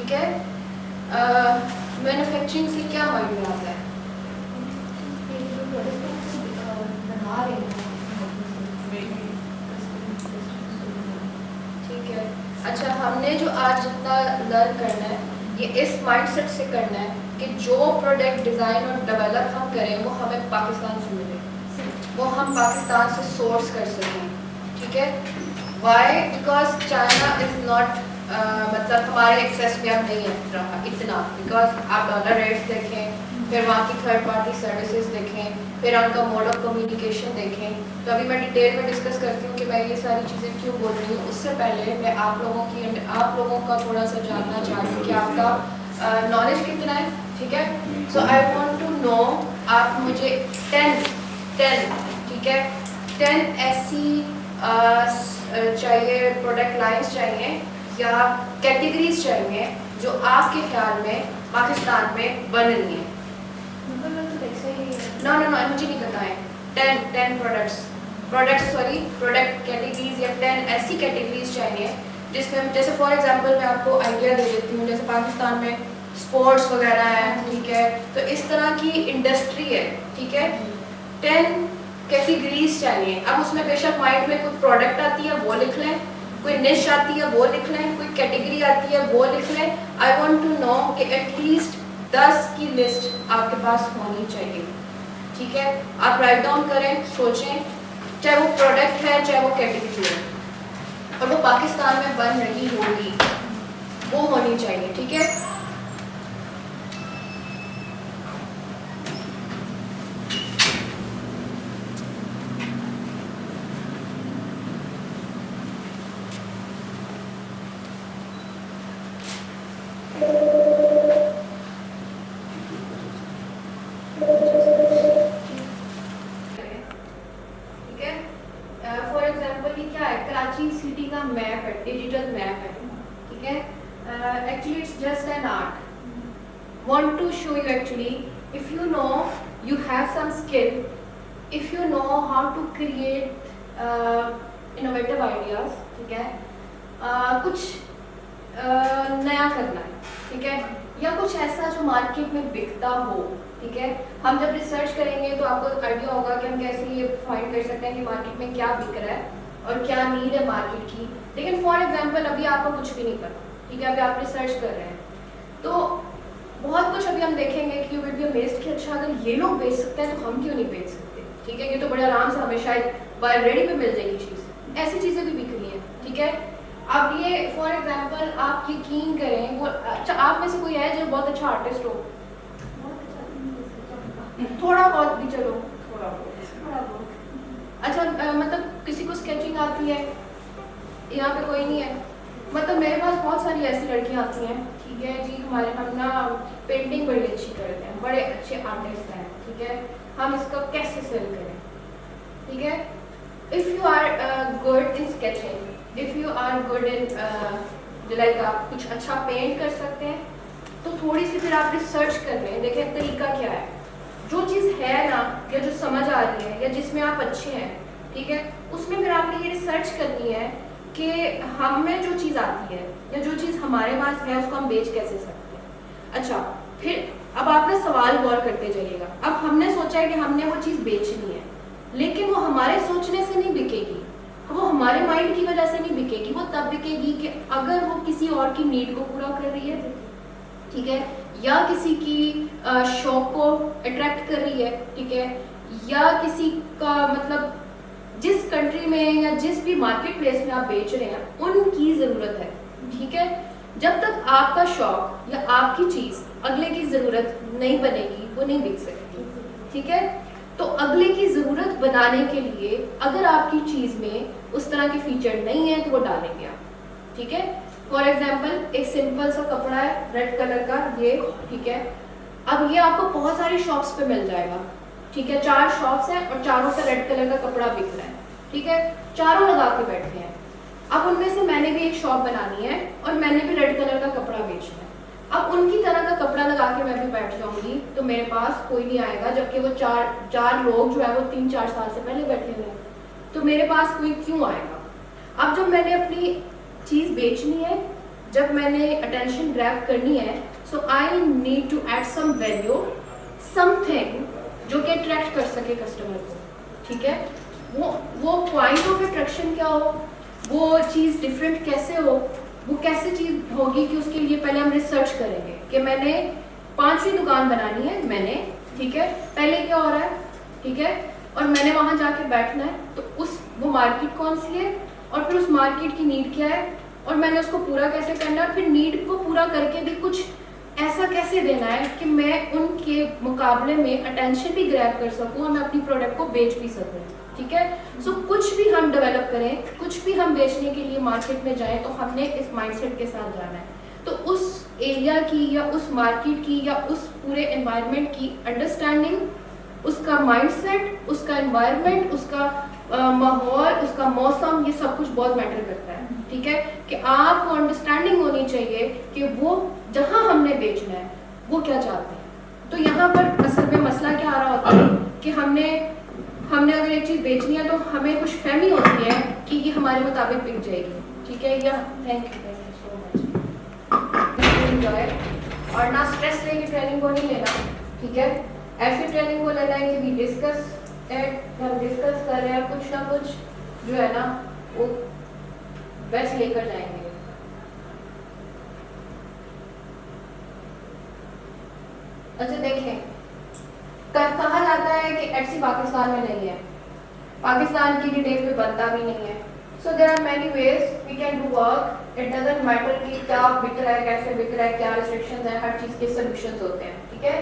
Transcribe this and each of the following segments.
ठीक है। मैन्युफैक्चरिंग से क्या माइंड में आता है? ठीक है। अच्छा, हमने जो आज जितना लर्न करना है ये इस माइंडसेट से करना है कि जो प्रोडक्ट डिज़ाइन और डेवलप हम करें वो हमें पाकिस्तान से मिले, वो हम पाकिस्तान से सोर्स कर सकें। ठीक है। Why? Because China is not मतलब हमारे एक्सेस में अब नहीं है रहा इतना, बिकॉज आप डॉलर रेट्स देखें, फिर वहाँ की थर्ड पार्टी सर्विसेज देखें, फिर उनका मोड ऑफ कम्युनिकेशन देखें। तो अभी मैं डिटेल में डिस्कस करती हूँ कि मैं ये सारी चीज़ें क्यों बोल रही हूँ। उससे पहले मैं आप लोगों का थोड़ा सा जानना चाहती हूँ कि आपका नॉलेज कितना है। ठीक है। So I want to know, आप मुझे 10 ठीक है 10 ऐसी चाहिए प्रोडक्ट लाइन्स चाहिए या कैटेगरीज चाहिए जो आपके ख्याल में पाकिस्तान में बन रही हैं। नो मुझे नहीं बताएं। 10 प्रोडक्ट कैटेगरीज या 10 ऐसी कैटेगरीज चाहिए जिसमें, जैसे फॉर एग्जांपल मैं आपको आइडिया दे देती हूँ, जैसे पाकिस्तान में स्पोर्ट्स वगैरह है। ठीक है। तो इस तरह की इंडस्ट्री है। ठीक है। 10 कैटेगरीज चाहिए। अब उसमें बेशक माइंड में कोई प्रोडक्ट आती है वो लिख लें, कोई निश आती है वो लिख लें, कोई कैटेगरी आती है वो लिख लें। आई वांट टू नो कि एटलीस्ट 10 की लिस्ट आपके पास होनी चाहिए। ठीक है। आप राइट डाउन करें, सोचें, चाहे वो प्रोडक्ट है चाहे वो कैटेगरी है, और वो पाकिस्तान में बन रही होगी, वो होनी चाहिए। ठीक है। फॉर एग्जाम्पल ये क्या है, कराची सिटी का मैप है, डिजिटल मैप है। ठीक है। Actually it's just an art. Want to show you actually, if you know you have some skill, if you know how to create innovative ideas, ठीक है, कुछ नया करना है, ठीक है, या कुछ ऐसा जो मार्केट में बिकता हो। ठीक है। हम जब रिसर्च करेंगे तो आपको आइडिया होगा कि हम कैसे ये फाइंड कर सकते हैं कि मार्केट में क्या बिक रहा है और क्या नीड है मार्केट की। लेकिन फॉर एग्जांपल अभी आपको कुछ भी नहीं पता। ठीक है। अभी आप रिसर्च कर रहे हैं तो बहुत कुछ अभी हम देखेंगे कि यू विल बी अमेज्ड कि अच्छा अगर ये लोग बेच सकते हैं तो हम क्यों नहीं बेच सकते। ठीक है। ये तो बड़े आराम से हमें शायद बाय रेडी पे मिल जाएगी चीज़। ऐसी चीज़ें भी बिक रही हैं। ठीक है। अब ये फॉर एग्जांपल आप यकीन करें, वो अच्छा आप में से कोई है जो बहुत अच्छा आर्टिस्ट हो? थोड़ा बहुत भी चलो, थोड़ा बहुत। अच्छा मतलब किसी को स्केचिंग आती है? यहाँ पे कोई नहीं है। मतलब मेरे पास बहुत सारी ऐसी लड़कियाँ आती हैं। ठीक है जी, हमारे हम ना पेंटिंग बड़ी अच्छी करते हैं, बड़े अच्छे आर्टिस्ट हैं। ठीक है। हम इसको कैसे सेल करें? ठीक है। If you are good in sketching, if you are good in like आप कुछ अच्छा पेंट कर सकते हैं, तो थोड़ी सी फिर आप रिसर्च कर लें, देखें तरीका क्या है। जो चीज़ है ना, या जो समझ आ रही है, या जिसमें आप अच्छे हैं, ठीक है, उसमें फिर आपने ये रिसर्च करनी है कि हमें जो चीज़ आती है या जो चीज़ हमारे पास है उसको हम बेच कैसे सकते हैं। अच्छा, फिर अब आप ना सवाल गौर करते जाइएगा। अब हमने सोचा है कि हमने वो चीज़ बेचनी है, लेकिन वो हमारे सोचने से नहीं बिकेगी, वो हमारे माइंड की वजह से नहीं बिकेगी। वो तब बिकेगी कि अगर वो किसी और की नीड को पूरा कर रही है, ठीक है, या किसी की शौक को अट्रैक्ट कर रही है। ठीक है। या किसी का मतलब जिस कंट्री में या जिस भी मार्केट प्लेस में आप बेच रहे हैं उनकी ज़रूरत है। ठीक है। जब तक आपका शौक या आपकी चीज़ अगले की ज़रूरत नहीं बनेगी वो नहीं बिक सकती। ठीक है। तो अगले की ज़रूरत बनाने के लिए अगर आपकी चीज़ में उस तरह के फीचर नहीं है तो वो डालेंगे आप। ठीक है। फॉर एग्जाम्पल एक सिंपल सा कपड़ा है रेड कलर का, ये। ठीक है। अब ये आपको बहुत सारी शॉप्स पे मिल जाएगा। ठीक है। 4 शॉप्स हैं और चारों पे रेड कलर का कपड़ा बिक रहा है। ठीक है। चारों लगा के बैठे हैं। अब उनमें से मैंने भी एक शॉप बनानी है और मैंने भी रेड कलर का कपड़ा बेचना है। अब उनकी तरह का कपड़ा लगा के मैं भी बैठ जाऊंगी तो मेरे पास कोई नहीं आएगा, जबकि वो चार लोग जो है वो 3-4 साल से पहले बैठे हुए हैं, तो मेरे पास कोई क्यों आएगा। अब जब मैंने अपनी चीज़ बेचनी है, जब मैंने अटेंशन ग्रैब करनी है, so I need to add some value, something जो कि अट्रैक्ट कर सके कस्टमर को, ठीक है। वो पॉइंट ऑफ अट्रैक्शन क्या हो, वो चीज़ डिफरेंट कैसे हो, वो कैसे चीज़ होगी कि उसके लिए पहले हम रिसर्च करेंगे कि मैंने 5वीं दुकान बनानी है मैंने, ठीक है। पहले क्या हो रहा है, ठीक है, और मैंने वहाँ जाके बैठना है, तो वो मार्केट कौन सी है और फिर उस मार्केट की नीड क्या है और मैंने उसको पूरा कैसे करना है, फिर नीड को पूरा करके भी कुछ ऐसा कैसे देना है कि मैं उनके मुकाबले में अटेंशन भी ग्रैब कर सकूं और मैं अपनी प्रोडक्ट को बेच भी सकूं, ठीक है। सो कुछ भी हम डेवलप करें, कुछ भी हम बेचने के लिए मार्केट में जाएं, तो हमने इस माइंडसेट के साथ जाना है। तो उस एरिया की या उस मार्केट की या उस पूरे एनवायरनमेंट की अंडरस्टैंडिंग, उसका माइंडसेट, उसका एनवायरनमेंट, उसका माहौल, उसका मौसम, ये सब कुछ बहुत मैटर करता है, ठीक है। कि आपको अंडरस्टैंडिंग होनी चाहिए कि वो जहां हमने बेचना है वो क्या चाहते हैं। तो यहाँ पर असल में मसला क्या आ रहा होता है कि हमने अगर एक चीज़ बेचनी है तो हमें कुछ फहमी होती है कि ये हमारे मुताबिक बिक जाएगी, ठीक है। या thank you so much, enjoy, और ना स्ट्रेस लेके ट्रेनिंग को नहीं लेना, ठीक है। ऐसी ट्रेनिंग को लेना है कि वी डिस्कस हम डिस्कस कर रहे हैं, कुछ ना कुछ जो है ना वो बेस्ट लेकर जाएंगे। अच्छा देखें, कहा जाता है कि एटसी पाकिस्तान में नहीं है, पाकिस्तान की डिटेल में बनता भी नहीं है। So there are many ways we can do work, it doesn't matter कि क्या बिक रहा है, कैसे बिक रहा है, क्या रिस्ट्रिक्शंस हैं, हर चीज़ के सॉल्यूशंस होते हैं, ठीक है।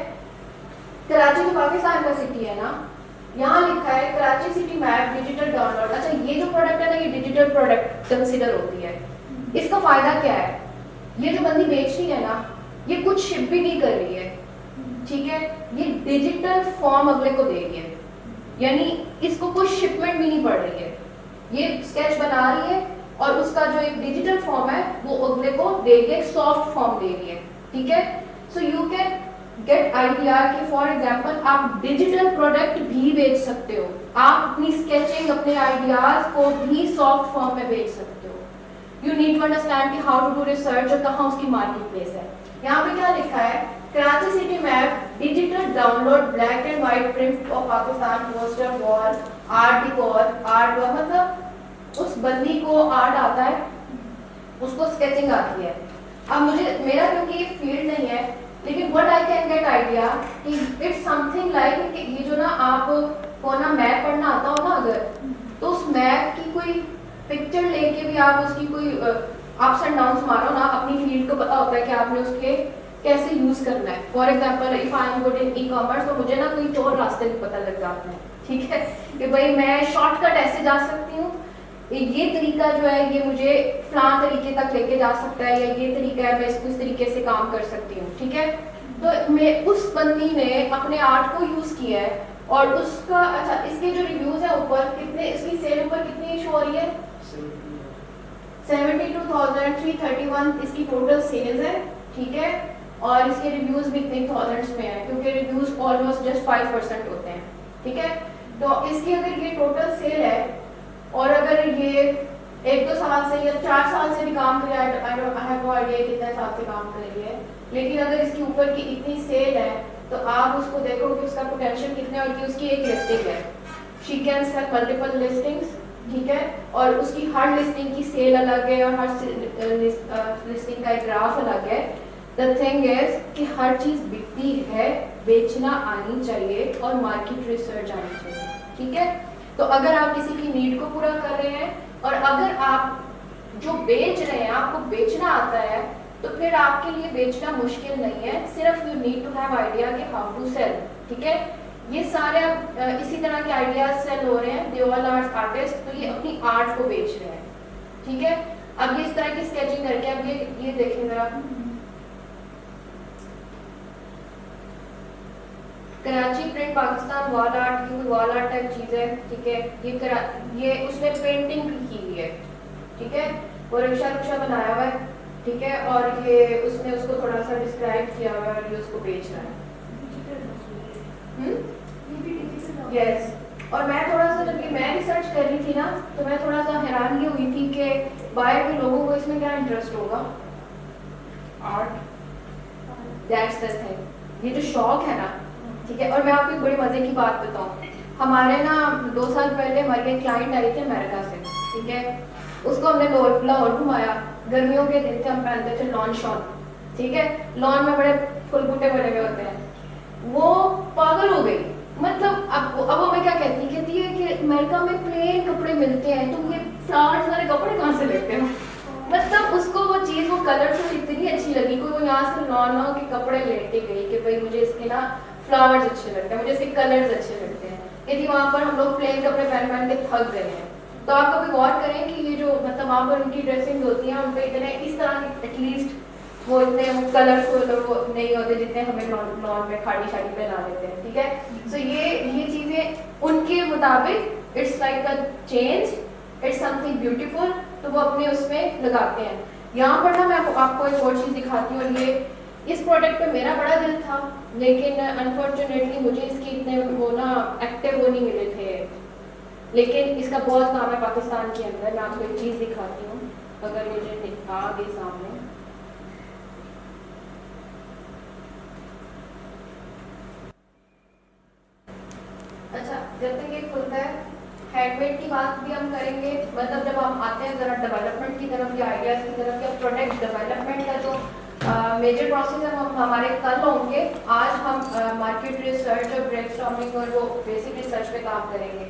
कराची तो पाकिस्तान का सिटी है ना, यहाँ लिखा है Karachi city map digital download. अच्छा ये जो प्रोडक्ट है ना, ये डिजिटल प्रोडक्ट कंसिडर होती है। इसका फायदा क्या है, ये जो बंदी बेच रही है ना, ये कुछ शिप भी नहीं कर रही है, ठीक है, ये डिजिटल फॉर्म अगले को दे रही है, यानी इसको कोई शिपमेंट भी नहीं पड़ रही है, ये स्केच बना रही है और उसका जो एक डिजिटल फॉर्म है वो अगले को दे रही है, एक सॉफ्ट फॉर्म दे रही है, ठीक है। So you can get idea कि फॉर एग्जांपल आप डिजिटल प्रोडक्ट भी बेच सकते हो, आप अपनी स्केचिंग, अपने आइडियाज को भी सॉफ्ट फॉर्म में बेच सकते हो। यू नीड टू अंडरस्टैंड कि हाउ टू डू रिसर्च और कहाँ उसकी मार्केट प्लेस है। यहाँ पे क्या लिखा है, Karachi city map digital download black and white print of Pakistan poster wall art डिकोर art, मतलब उस बंदी को आर्ट आता है, उसको स्केचिंग आती है। अब मेरा क्योंकि ये फील्ड नहीं है, लेकिन what I can get idea कि इट्स समथिंग लाइक कि ये जो ना आपको ना मैप पढ़ना आता हो ना अगर, तो उस मैप की कोई पिक्चर लेके भी आप उसकी कोई अप्स एंड डाउन्स मारो ना, अपनी फील्ड को पता होता है कि आपने उसके कैसे यूज करना है। For example if I am good in e commerce, तो मुझे ना कोई चोर रास्ते भी पता लग जाते हैं, ठीक है, कि भाई मैं शॉर्टकट ऐसे जा सकती हूँ, ये तरीका जो है ये मुझे फलां तरीके तक लेके जा सकता है, या ये तरीका है मैं इसको इस तरीके से काम कर सकती हूँ, ठीक है। तो मैं उस बंदी ने अपने आर्ट को यूज किया है और उसका, अच्छा इसके जो रिव्यूज है ऊपर कितने, इसकी सेल ऊपर कितनी शो हो रही है, 72,331 इसकी टोटल सेल्स है, ठीक है, और इसके रिव्यूज भी इतने थाउजेंड्स में है, क्योंकि रिव्यूज ऑलमोस्ट जस्ट 5% होते हैं, ठीक है। तो इसकी अगर ये टोटल सेल है और अगर ये 1-2 साल से या 4 साल से भी काम कर रहा है, आई हैव नो आइडिया कितने साल से काम कर रही है, लेकिन अगर इसके ऊपर की इतनी सेल है तो आप उसको देखो कि उसका पोटेंशियल कितना है, और कि उसकी एक लिस्टिंग है, she can sell multiple listings, ठीक है, और उसकी हर लिस्टिंग की सेल अलग है और हर लिस्टिंग का एक ग्राफ अलग है। द थिंग इज कि हर चीज़ बिकती है, बेचना आनी चाहिए और मार्केट रिसर्च आनी चाहिए, ठीक है। तो अगर आप किसी की नीड को पूरा कर रहे हैं और अगर आप जो बेच रहे हैं आपको बेचना आता है, तो फिर आपके लिए बेचना मुश्किल नहीं है, सिर्फ you need to have idea कि हाउ टू सेल, ठीक है। ये सारे इसी तरह के आइडियाज सेल हो रहे हैं, दे ऑल आर आर्टिस्ट, तो ये अपनी आर्ट को बेच रहे हैं, ठीक है। अब ये इस तरह की स्केचिंग करके, अब ये देखें जरा, Karachi print Pakistan wall art की वॉल आर्ट टाइप चीज़ है, ठीक है। ये उसने पेंटिंग की हुई है, ठीक है, वो रिक्शा बनाया हुआ है, ठीक है, और ये उसने उसको थोड़ा सा डिस्क्राइब किया हुआ है और ये उसको बेच रहा है। यस, और मैं थोड़ा सा जब मैं रिसर्च कर रही थी ना, तो मैं थोड़ा सा हैरान ये हुई थी कि बाहर के लोगों को इसमें क्या इंटरेस्ट होगा, आर्ट दैट्स द थिंग। ये जो शौक है ना, ठीक है। और मैं आपको एक बड़ी मजे की बात बताऊं, हमारे ना 2 साल पहले हमारे एक क्लाइंट आई थी अमेरिका से, ठीक है। उसको हमने लाहौर घुमाया, गर्मियों के दिन थे, हम पहनते थे लॉन शॉन, ठीक है। लॉन में बड़े फुल बूटे बने हुए होते हैं। वो पागल हो गई, मतलब अब हमें क्या कहती है कि अमेरिका में प्लेन कपड़े मिलते हैं, तुम ये फ्लावर्स वाले कपड़े कहाँ से लेते हो। मतलब उसको वो चीज़, वो कलरफुल इतनी अच्छी लगी, कोई वो यहाँ से नॉन के कपड़े लेके गई कि भाई मुझे इसके ना फ्लावर्स अच्छे लगते हैं, मुझे इसके कलर्स अच्छे लगते हैं। यदि वहाँ पर हम लोग प्लेन कपड़े पहन के थक गए हैं, तो आप कभी गौर करें कि ये जो मतलब वहाँ पर उनकी ड्रेसिंग होती है, उन पर इतने इस तरह के एटलीस्ट वो इतने कलरफुल वो नहीं होते जितने हमें लॉन में खाड़ी शाड़ी पहना लेते हैं, ठीक है। सो ये चीज़ें उनके मुताबिक it's like a change, it's something beautiful, तो वो अपने उसमें लगाते हैं। यहाँ पर ना मैं आपको एक और चीज़ दिखाती हूँ, और ये इस प्रोडक्ट पे मेरा बड़ा दिल था, लेकिन अनफॉर्चुनेटली मुझे इसके इतने वो ना एक्टिव वो नहीं मिले थे, लेकिन इसका बहुत काम है पाकिस्तान के अंदर। मैं आपको एक चीज़ दिखाती हूँ, अगर मुझे आ गई सामने। अच्छा, जब तक ये खुलता है, हैंडमेड की बात भी हम करेंगे। मतलब जब हम आते हैं ज़रा डेवलपमेंट की तरफ या आइडियाज़ की तरफ या प्रोडक्ट डेवलपमेंट का जो मेजर प्रोसेस है हम हमारे कल होंगे। आज हम मार्केट रिसर्च और ब्रेनस्टॉर्मिंग और वो बेसिक रिसर्च पे काम करेंगे।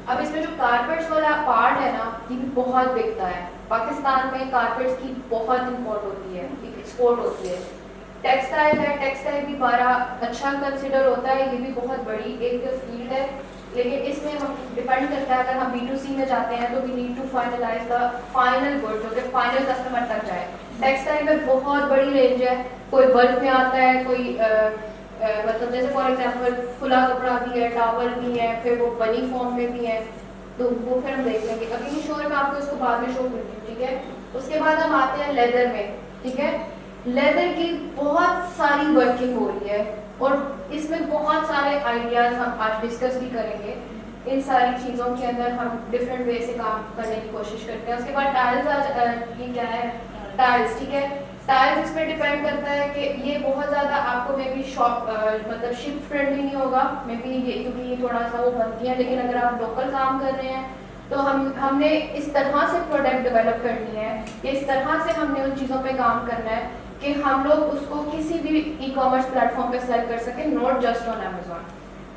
अब इसमें जो कारपेट्स वाला पार्ट है ना, ये भी बहुत बिकता है पाकिस्तान में। कारपेट्स की बहुत इम्पोर्ट होती है, एक्सपोर्ट होती है। टेक्सटाइल है, टेक्सटाइल भी बड़ा अच्छा कंसिडर होता है, ये भी बहुत बड़ी एक फील्ड है। लेकिन इसमें हम डिपेंड करता है, अगर हम B2C में जाते हैं तो we need to finalize the final good, जो कि फाइनल कस्टमर तक जाए। टेक्सटाइल में बहुत बड़ी रेंज है, कोई बल्क में आता है, कोई मतलब जैसे फॉर एग्जांपल फुला कपड़ा भी है, टॉवल भी है, फिर वो बनी फॉर्म में भी है, तो वो फिर हम देख लेंगे। अभी ये शो है, मैं आपको इसको बाद में शो करती हूँ, ठीक है। उसके बाद हम आते हैं लेदर में, ठीक है। लेदर की बहुत सारी वर्किंग हो रही है और इसमें बहुत सारे आइडियाज़ हम आज डिस्कस भी करेंगे। इन सारी चीज़ों के अंदर हम डिफरेंट वे से काम करने की कोशिश करते हैं। उसके बाद टाइल्स, आज ये क्या है, टाइल्स, ठीक है। टाइल्स इसमें डिपेंड करता है कि ये बहुत ज़्यादा आपको मे बी शॉप मतलब शिप फ्रेंडली नहीं होगा मे बी, ये क्योंकि ये थोड़ा सा वो बनती है। लेकिन अगर आप लोकल काम कर रहे हैं तो हमने इस तरह से प्रोडक्ट डेवलप करनी है, इस तरह से हमने उन चीज़ों पे काम करना है कि हम लोग उसको किसी भी ई-कॉमर्स प्लेटफॉर्म पे सेल कर सकें, नॉट जस्ट ऑन अमेजोन।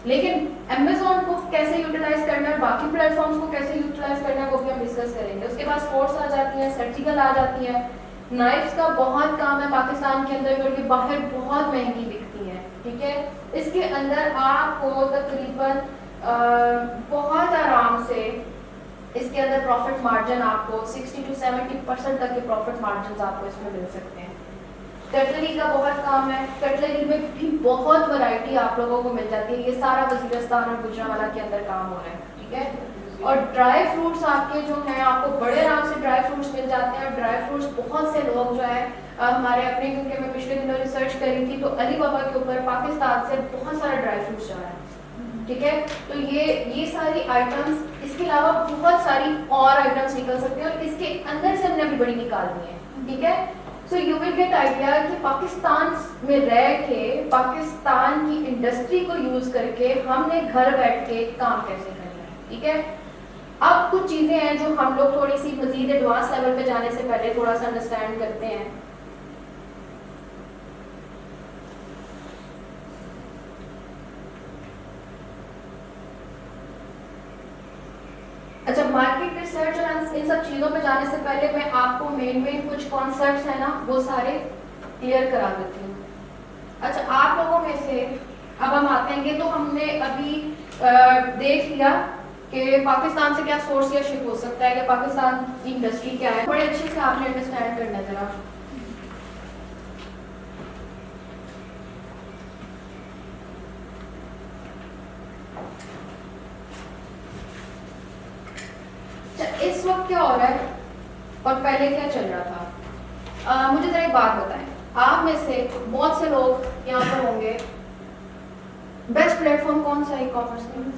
लेकिन अमेजोन को कैसे यूटिलाइज करना है, बाकी प्लेटफॉर्म्स को कैसे यूटिलाइज करना है, वो भी हम डिस्कस करेंगे। उसके बाद स्पोर्ट्स आ जाती हैं, सर्जिकल आ जाती है। नाइफ्स का बहुत काम है पाकिस्तान के अंदर, क्योंकि बाहर बहुत महंगी बिकती हैं, ठीक है। इसके अंदर आपको तकरीबन बहुत आराम से इसके अंदर प्रॉफिट मार्जिन आपको 60 to 70% तक के प्रॉफिट मार्जिन आपको इसमें मिल सकते हैं। कटलरी का बहुत काम है, कटलरी में भी बहुत वैरायटी आप लोगों को मिल जाती है। ये सारा वज़ीरिस्तान और गुजरांवाला के अंदर काम हो रहा है, ठीक है। और ड्राई फ्रूट्स आपके जो हैं, आपको बड़े आराम से ड्राई फ्रूट्स मिल जाते हैं। और ड्राई फ्रूट्स बहुत से लोग जो है हमारे अपने, क्योंकि मैं पिछले दिनों रिसर्च करी थी तो अली बाबा के ऊपर पाकिस्तान से बहुत सारा ड्राई फ्रूट्स जा रहा है, ठीक है। तो ये सारी आइटम्स, इसके अलावा बहुत सारी और आइटम्स निकल सकते हैं और इसके अंदर से हमने अभी बड़ी निकालनी है, ठीक है। So you will get idea कि पाकिस्तान में रह के पाकिस्तान की इंडस्ट्री को यूज करके हमने घर बैठ के काम कैसे करना है, ठीक है। अब कुछ चीजें हैं जो हम लोग थोड़ी सी मजीद एडवांस लेवल पे जाने से पहले थोड़ा सा अंडरस्टैंड करते हैं। अच्छा, मार्केट रिसर्च और इन सब चीज़ों पे जाने से पहले मैं आपको मेन कुछ कॉन्सेप्ट्स है ना, वो सारे क्लियर करा देती हूँ। अच्छा, आप लोगों में से अब हम आते हैं, तो हमने अभी देख लिया कि पाकिस्तान से क्या सोर्स या शिप हो सकता है, कि पाकिस्तान की इंडस्ट्री क्या है। बड़े अच्छे से आपने अंडरस्टैंड करना है जरा। इस वक्त क्या हो रहा है और पहले क्या चल रहा था, मुझे जरा एक बात बताएं। आप में से बहुत से लोग यहाँ पर होंगे, बेस्ट प्लेटफॉर्म कौन सा है ई-कॉमर्स में?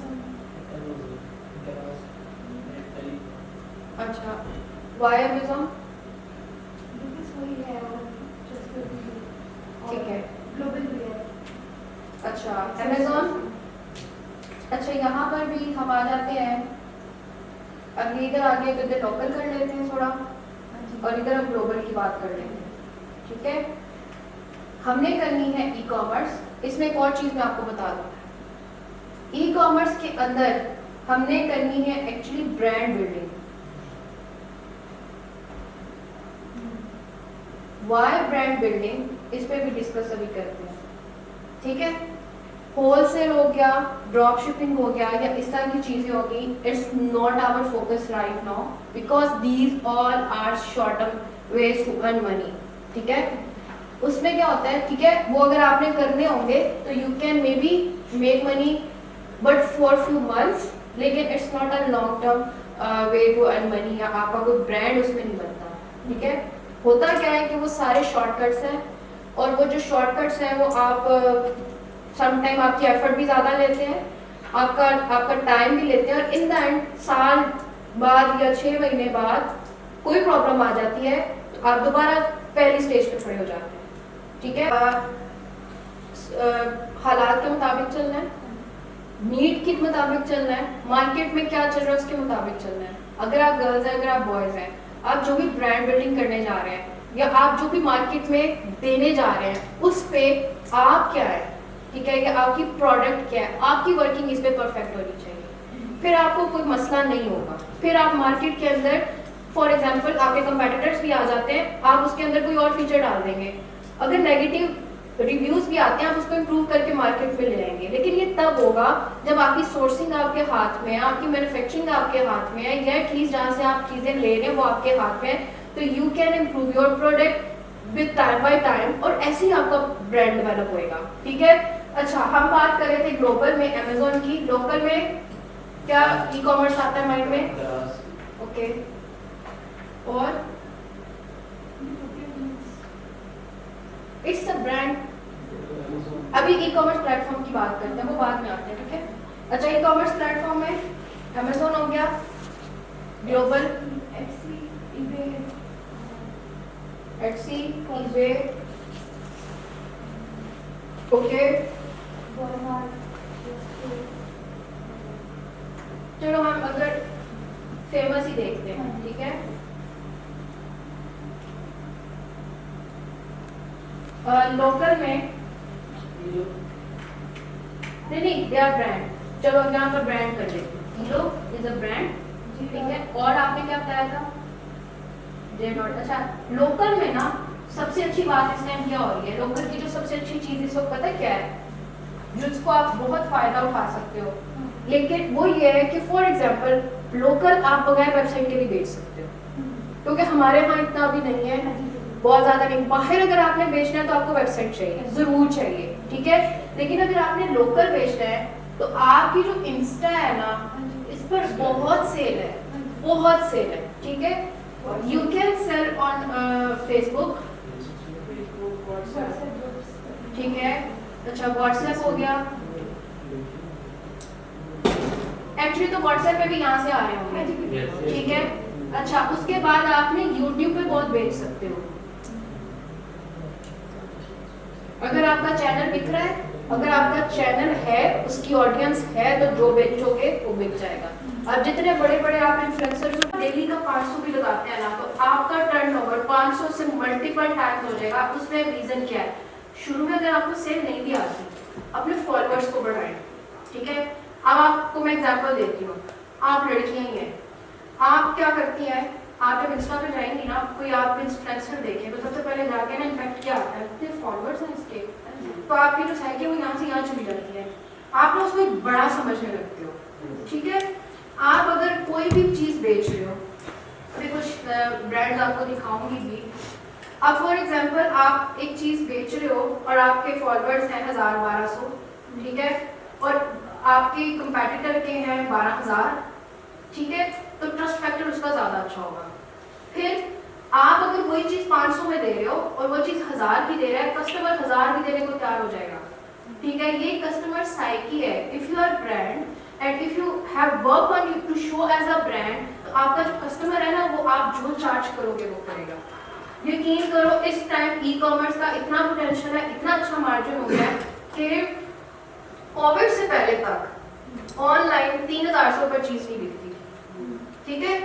अच्छा, वाई अमेज़न? ठीक है, ग्लोबल भी है। अच्छा अमेजोन, अच्छा यहाँ पर भी हम आ जाते हैं। अभी इधर आगे तो इधर लोकल कर लेते हैं थोड़ा, और इधर हम ग्लोबल की बात कर लेते हैं, ठीक है। हमने करनी है ई कॉमर्स। इसमें एक और चीज़ मैं आपको बता दूँ, ई कॉमर्स के अंदर हमने करनी है actually brand building. Why brand building, इस पे भी डिस्कस अभी करते हैं, ठीक है। होलसेल हो गया, ड्रॉप शिपिंग हो गया, या इस तरह की चीजें होगी, it's not our focus right now because these all are short term ways to earn money, ठीक है। उसमें क्या होता है, ठीक है, वो अगर आपने करने होंगे तो you can maybe make money but for few months, लेकिन it's not a long term way to earn money, या आपका कोई ब्रांड उसमें नहीं बनता, ठीक है। होता क्या है कि वो सारे शॉर्टकट्स हैं, और वो जो शॉर्टकट्स हैं वो आप सम टाइम आपकी एफर्ट भी ज़्यादा लेते हैं, आपका टाइम भी लेते हैं, और इन द एंड साल बाद या 6 महीने बाद कोई प्रॉब्लम आ जाती है तो आप दोबारा पहली स्टेज पे खड़े हो जाते हैं, ठीक है। हालात के मुताबिक चलना है, नीड के मुताबिक चलना है, मार्केट में क्या चल रहा है उसके मुताबिक चलना है। अगर आप गर्ल्स हैं, अगर आप बॉयज़ हैं, आप जो भी ब्रांड बिल्डिंग करने जा रहे हैं या आप जो भी मार्केट में देने जा रहे हैं उस पे आप क्या है, ठीक है, कि आपकी प्रोडक्ट क्या है, आपकी वर्किंग इस पे परफेक्ट होनी चाहिए, फिर आपको कोई मसला नहीं होगा। फिर आप मार्केट के अंदर फॉर एग्जांपल आपके कंपेटिटर्स भी आ जाते हैं, आप उसके अंदर कोई और फीचर डाल देंगे, अगर नेगेटिव रिव्यूज भी आते हैं आप उसको इम्प्रूव करके मार्केट में ले आएंगे, लेकिन ये तब होगा जब आपकी सोर्सिंग आपके हाथ में है, आपकी मैन्युफैक्चरिंग आपके हाथ में है, या एटलीस्ट जहाँ से आप चीज़ें ले रहे हैं वो आपके हाथ में है, तो you can improve your product with time by time, और ऐसे ही आपका ब्रांड डेवलप होएगा, ठीक है। अच्छा, हम बात कर रहे थे ग्लोबल में अमेजोन की, लोकल में क्या ई कॉमर्स आता है माइंड में? ओके, और इट्स अ ब्रांड। अभी ई कॉमर्स प्लेटफॉर्म की बात करते हैं, वो बाद में आते हैं, ठीक है। अच्छा, ई कॉमर्स प्लेटफॉर्म में अमेजोन हो गया, ग्लोबल एटसी, ईबे, ओके। चलो हम अगर फेमस ही देखते हैं, ठीक है। लोकल में नहीं, दे आर ब्रांड। चलो यहाँ पर ब्रांड कर लेते हैं, हीरो इज अ ब्रांड, ठीक है। और आपने क्या बताया था? J dot. अच्छा, लोकल में ना सबसे अच्छी बात इस टाइम क्या हो रही है, लोकल की जो सबसे अच्छी चीज इस वक्त पता है क्या है, जिसको आप बहुत फायदा उठा सकते हो, लेकिन वो ये है कि फॉर एग्जाम्पल लोकल आप बगैर वेबसाइट के भी बेच सकते हो, क्योंकि हमारे यहाँ इतना अभी नहीं है, बहुत ज़्यादा नहीं। बाहर अगर आपने बेचना है तो आपको वेबसाइट चाहिए, ज़रूर चाहिए, ठीक है। लेकिन अगर आपने लोकल बेचना है तो आपकी जो इंस्टा है ना, इस पर बहुत सेल है, बहुत सेल है, ठीक है। You can cell on Facebook, ठीक है। अच्छा, व्हाट्सएप हो गया, एक्चुअली तो व्हाट्सएप पे भी यहाँ से आ रहे होंगे, ठीक है। अच्छा, उसके बाद आपने यूट्यूब पे बहुत बेच सकते हो, अगर आपका चैनल बिक रहा है, अगर आपका चैनल है, उसकी ऑडियंस है, तो जो बेचोगे वो बिक जाएगा। अब जितने बड़े बड़े आप इन्फ्लुएंसर जो डेली का 500 भी लगाते हैं ना, तो आपका टर्नओवर 500 से मल्टीपल टाइम्स हो जाएगा। उसमें रीजन क्या है, शुरू में अगर आपको सेल नहीं भी आती, अपने फॉलोअर्स को बढ़ाएं, ठीक है। अब आपको मैं एग्जांपल देती हूँ, आप लड़कियां ही हैं, आप क्या करती हैं, आप जब इंस्टा पे जाएंगी ना, कोई आप इन्फ्लुएंसर देखें तो सबसे पहले जाके ना इम्पैक्ट क्या आता है, इतने फॉलोअर्स हैं इसके, तो आपकी जो साइकिल वो यहाँ से यहाँ चली जाती है, आप ना उसको एक बड़ा समझने लगते हो, ठीक है। आप अगर कोई भी चीज़ बेच रहे हो, अभी कुछ ब्रांड्स आपको दिखाऊंगी भी, अब फॉर एग्जांपल आप एक चीज़ बेच रहे हो और आपके फॉलोअर्स हैं 1000-1200, ठीक है, और आपके कंपेटिटर के हैं 12000, ठीक है, तो ट्रस्ट फैक्टर उसका ज़्यादा अच्छा होगा। फिर आप अगर वही चीज़ 500 में दे रहे हो और वो चीज़ 1000 की दे रहा है, कस्टमर 1000 भी देने को तैयार हो जाएगा, ठीक है। ये कस्टमर साइकी है। If you are brand and if you have work on you to show as a brand, तो आपका जो कस्टमर है ना, वो आप जो चार्ज करोगे वो करेगा। यकीन करो इस टाइम ई कॉमर्स का इतना पोटेंशियल है, इतना अच्छा मार्जिन हो गया है कि कोविड से पहले तक ऑनलाइन 3000 से ऊपर चीज नहीं बिकती, ठीक है।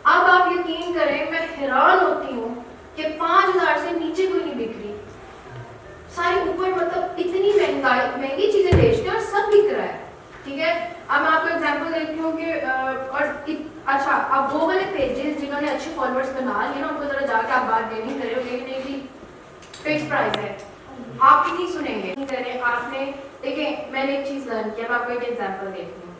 अब आप यकीन करें, मैं हैरान होती हूँ कि 5000 से नीचे कोई नहीं बिक रही, सारी ऊपर, मतलब इतनी महंगी चीजें बेचते हैं और सब बिक रहा है, ठीक है। अब मैं आपको एग्जांपल देती हूँ कि अच्छा, अब वो वाले पेजेस जिन्होंने अच्छे फॉलोअर्स बना लिए ना, उनको जरा जाके आप बात नहीं करे हो कि फिक्स प्राइस है, आप नहीं सुनेंगे, नहीं करें आपने। देखिए मैंने एक चीज लर्न किया, मैं आपको एक एग्जांपल देती हूँ।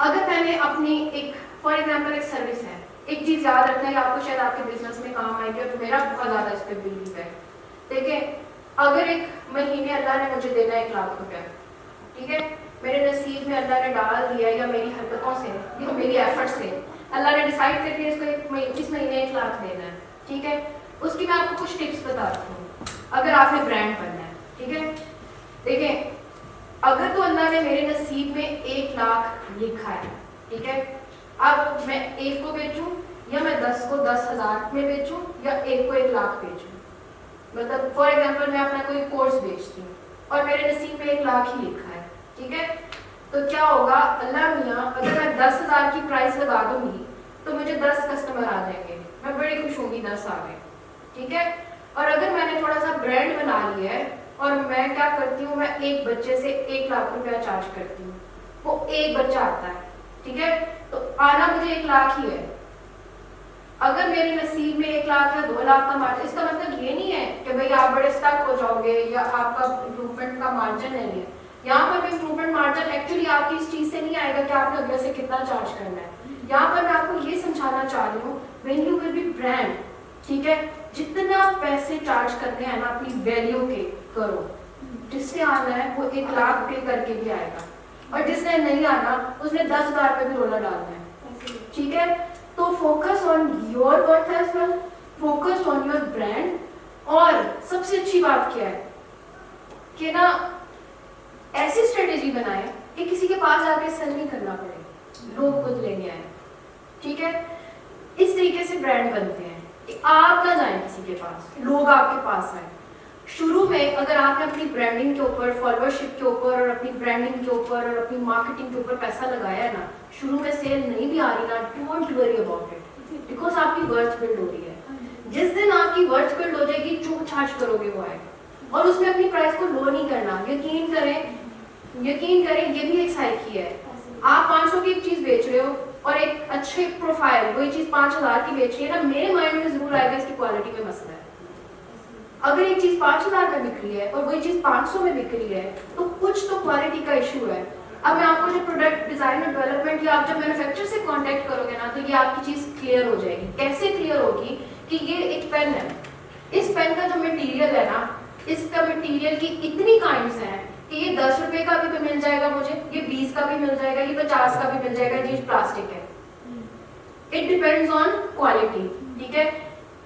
अगर मैंने अपनी एक, फॉर एग्जांपल एक सर्विस है, एक चीज याद रखना है, आपको शायद आपके बिजनेस में काम आएगी और मेरा बहुत ज्यादा इस पर बिलीव है। देखिए अगर एक महीने अल्लाह ने मुझे देना 1 लाख रुपया, ठीक है, मेरे नसीब में अल्लाह ने डाल दिया, या मेरी हरकतों से या मेरी एफर्ट से अल्लाह ने डिसाइड करके इसको इस महीने 1 लाख देना है, ठीक है। उसकी मैं आपको कुछ टिप्स बताती हूँ अगर आपने ब्रांड बनना है, ठीक है। देखिए अगर तो अल्लाह ने मेरे नसीब में 1 लाख लिखा है, ठीक है, अब मैं 1 को बेचूं या मैं 10 को 10,000 में बेचूं या 1 को 1 लाख बेचूं, मतलब फॉर एग्जांपल मैं अपना कोई कोर्स बेचती हूँ और मेरे नसीब में 1 लाख ही लिखा है, ठीक है। तो क्या होगा, अल्लाह मियाँ अगर मैं 10,000 की प्राइस लगा दूंगी तो मुझे 10 कस्टमर आ जाएंगे, मैं बड़ी खुश होंगी, 10 आ गए, ठीक है। और अगर मैंने थोड़ा सा ब्रांड बना लिया है और मैं क्या करती हूँ, मैं एक बच्चे से 1 लाख रुपया चार्ज करती हूँ, वो एक बच्चा आता है, ठीक है, तो आना मुझे 1 लाख ही है। अगर मेरे नसीब में 1 लाख या 2 लाख का मार्जिन, इसका मतलब ये नहीं है कि भाई आप बड़े स्टक हो जाओगे या आपका इम्प्रूवमेंट का मार्जिन नहीं है। यहाँ पर भी इम्प्रूवमेंट मार्जिन एक्चुअली आपकी इस चीज से नहीं आएगा कि आपने अगले से कितना चार्ज करना है। यहाँ पर मैं आपको ये समझाना चाह रही हूँ, when you will be brand, ठीक है, जितना पैसे चार्ज करने हैं ना अपनी वैल्यू के करो, जिसने आना है वो 1 लाख पे करके भी आएगा, और जिसने नहीं आना उसने 10,000 पे भी रोला डालना है, ठीक है। तो focus on your worth as well, focus on your brand. और सबसे अच्छी बात क्या है कि ना ऐसी स्ट्रेटेजी बनाए कि किसी के पास जाके सेल नहीं करना पड़े, लोग खुद लेने आए, ठीक है। इस तरीके से ब्रांड बनते हैं कि आप ना जाएं किसी के पास, लोग आपके पास आए। शुरू में अगर आपने अपनी ब्रांडिंग के ऊपर, फॉलोअरशिप के ऊपर और अपनी ब्रांडिंग के ऊपर और अपनी मार्केटिंग के ऊपर पैसा लगाया है ना, शुरू में सेल नहीं भी आ रही ना, don't worry about it, because आपकी वर्थ बिल्ड हो रही है। जिस दिन आपकी वर्थ बिल्ड हो जाएगी, जो चार्ज करोगे वो आएगा, और उसमें अपनी प्राइस को लो नहीं करना। यकीन करें ये भी एक साइकी है। आप 500 की एक चीज बेच रहे हो और एक अच्छे प्रोफाइल वही चीज 5,000 की बेच रही है ना, मेरे माइंड में जरूर आएगा इसकी क्वालिटी में मसला है। अगर एक चीज 5,000 में बिक रही है और वही चीज 500 में बिक रही है तो कुछ तो क्वालिटी का इशू है। अब मैं आपको जो प्रोडक्ट डिजाइन और डेवलपमेंट या आप जब मैन्युफैक्चर से कांटेक्ट करोगे ना, तो ये आपकी चीज क्लियर हो जाएगी। कैसे क्लियर होगी कि ये एक पेन है, इस पेन का जो मटेरियल है ना, इसका मटेरियल की इतनी काइंड्स हैं कि ये 10 रुपए का भी मिल जाएगा मुझे, ये 20 का भी मिल जाएगा, ये 50 का भी मिल जाएगा, ये प्लास्टिक है। इट डिपेंड्स ऑन क्वालिटी, ठीक है।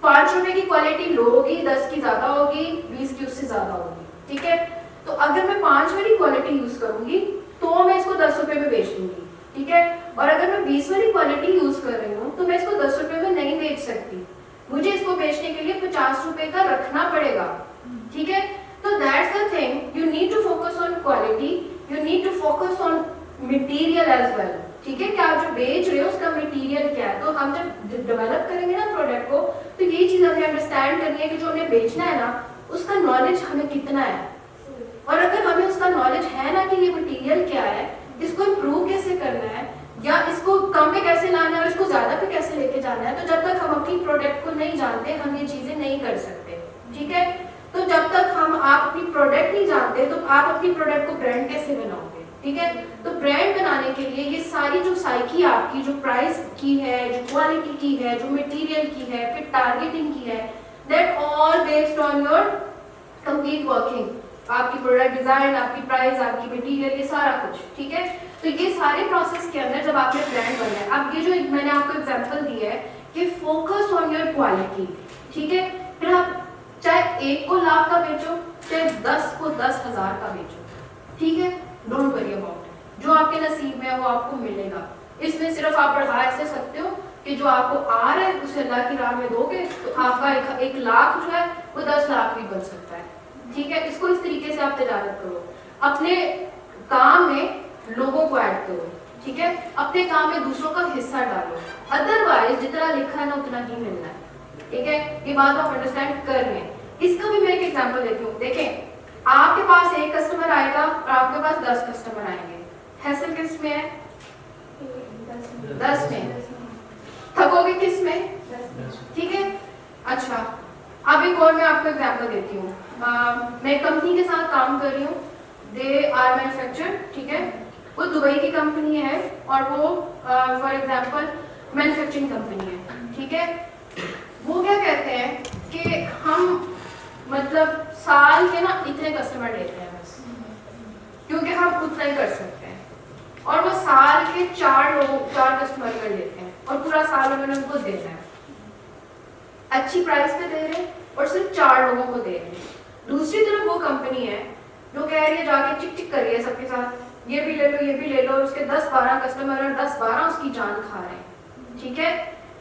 5 रुपए की क्वालिटी लो होगी, 10 की ज्यादा होगी, 20 की उससे ज्यादा होगी, ठीक है। तो अगर मैं 5 वाली क्वालिटी यूज करूंगी तो मैं इसको 10 रुपए में बेच दूंगी, ठीक है। और अगर मैं 20 वाली क्वालिटी यूज कर रही हूँ तो मैं इसको 10 रुपए में नहीं बेच सकती, मुझे इसको बेचने के लिए 50 रुपए का रखना पड़ेगा, ठीक है। तो that's the thing, you need to focus on quality, you need to focus on material as well, ठीक है। कि आप जो बेच रहे हो उसका मटेरियल क्या है। तो हम जब डेवलप करेंगे ना प्रोडक्ट को, तो ये चीज हमें अंडरस्टैंड करनी है कि जो हमें बेचना है ना, उसका नॉलेज हमें कितना है। और अगर हमें उसका नॉलेज है ना कि ये मटेरियल क्या है, इसको इम्प्रूव कैसे करना है, या इसको कम पे कैसे लाना है और इसको ज्यादा पे कैसे लेके जाना है, तो जब तक हम अपनी प्रोडक्ट को नहीं जानते हम ये चीजें नहीं कर सकते, ठीक है। तो जब तक आप अपनी प्रोडक्ट नहीं जानते तो आप अपनी प्रोडक्ट को ब्रांड कैसे बनाओगे, ठीक है। तो ब्रांड बनाने के लिए ये सारी जो साइकी आपकी, जो प्राइस की है, जो क्वालिटी की है, जो मटेरियल की है, फिर टारगेटिंग की है, that all based on your complete working, आपकी प्रोडक्ट डिजाइन, आपकी प्राइस, आपकी मटेरियल, ये सारा कुछ, ठीक है। तो ये सारे प्रोसेस के अंदर जब आपने ब्रांड बनना है, अब ये जो मैंने आपको एग्जांपल दिया है कि फोकस ऑन योर क्वालिटी, ठीक है। फिर आप चाहे 1 को लाख का बेचो, चाहे 10 को 10,000 का बेचो, ठीक है, डोंट वरी अबाउट इट, जो आपके नसीब में है वो आपको मिलेगा। इसमें सिर्फ आप बढ़ा ऐसे सकते हो कि जो आपको आ रहा है उसे अल्लाह की राह में दोगे तो आपका एक लाख जो है वो 10 लाख भी बन सकता है। ठीक है, इसको इस तरीके से आप तजारत करो, अपने काम में लोगों को ऐड करो। ठीक है, अपने काम में दूसरों का हिस्सा डालो, अदरवाइज जितना लिखा है ना उतना ही मिलना है। ठीक है, ये बात आप अंडरस्टैंड कर रहे हैं। इसका भी मैं एक एग्जांपल देती हूँ। देखें, आपके पास एक कस्टमर आएगा और आपके पास 10 कस्टमर आएंगे, हैसल किस में है? 10 में। थकोगे किस में? ठीक है, अच्छा अब एक और मैं आपको एग्जांपल देती हूँ। मैं कंपनी के साथ काम कर रही हूँ, दे आर मैन्युफैक्चर। ठीक है, वो दुबई की कंपनी है और वो फॉर एग्जांपल मैन्युफैक्चरिंग कंपनी है। ठीक है, वो क्या कहते हैं कि हम मतलब साल के ना इतने कस्टमर लेते हैं बस, क्योंकि हम उतना ही कर सकते हैं, और वो साल के 4 कस्टमर कर लेते हैं और पूरा साल उन्होंने उनको देना है, अच्छी प्राइस पे दे रहे हैं और सिर्फ 4 लोगों को दे रहे हैं। दूसरी तरफ वो कंपनी है जो कह रही है, जाके चिक चिक कर रही है सबके साथ, ये भी ले लो ये भी ले लो, उसके 10-12 कस्टमर और 10-12 उसकी जान खा रहे हैं। ठीक है,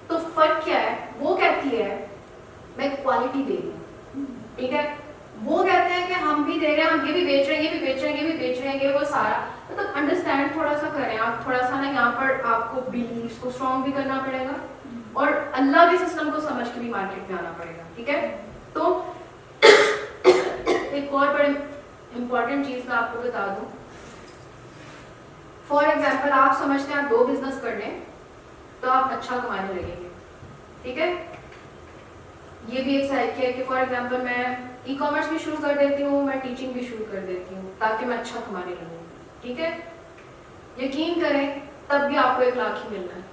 तो फर्क क्या है? वो कहती है मैं क्वालिटी दे रही हूँ। ठीक है, वो कहते हैं कि हम भी दे रहे हैं, हम ये भी बेच रहे हैं, ये भी बेच रहे हैं, ये भी बेच रहे हैं, ये वो सारा। मतलब अंडरस्टैंड थोड़ा सा करें आप, थोड़ा सा ना यहाँ पर आपको बिलीव्स को स्ट्रॉन्ग भी करना पड़ेगा और अल्लाह के सिस्टम को समझ के भी मार्केट में आना पड़ेगा। ठीक है, तो एक और बड़ी इंपॉर्टेंट चीज मैं आपको बता दूं। फॉर एग्जाम्पल, आप समझते हैं आप 2 बिजनेस कर लें तो आप अच्छा कमाने लगेंगे। ठीक है, ये भी एक साइड है कि फॉर एग्जांपल मैं ई कॉमर्स भी शुरू कर देती हूँ, मैं टीचिंग भी शुरू कर देती हूँ ताकि मैं अच्छा कमाने लगूँ। ठीक है, यकीन करें तब भी आपको 1 लाख ही मिलना है।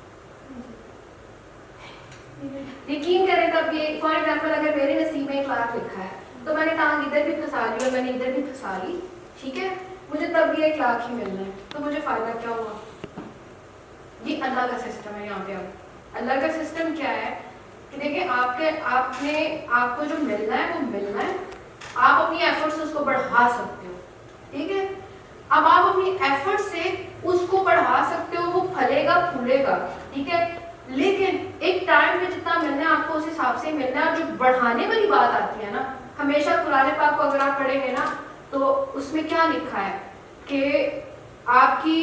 यकीन करें तब भी, फॉर एग्जांपल अगर मेरे नसीब में 1 लाख लिखा है तो मैंने टांग इधर भी फंसा ली और मैंने इधर भी फंसा ली, ठीक है, मुझे तब भी 1 लाख ही मिलना है, तो मुझे फायदा क्या हुआ? ये अल्लाह का सिस्टम है। यहाँ पे अब अल्लाह का सिस्टम क्या है कि देखिए, आपको जो मिलना है वो मिलना है, आप अपनी एफर्ट से उसको बढ़ा सकते हो। ठीक है, अब आप अपनी एफर्ट से उसको बढ़ा सकते हो, वो फलेगा फूलेगा। ठीक है, लेकिन एक टाइम पे जितना मिलना है आपको उस हिसाब से मिलना है। और जो बढ़ाने वाली बात आती है ना, हमेशा कुरान पाक को अगर आप पढ़ेंगे ना तो उसमें क्या लिखा है कि आपकी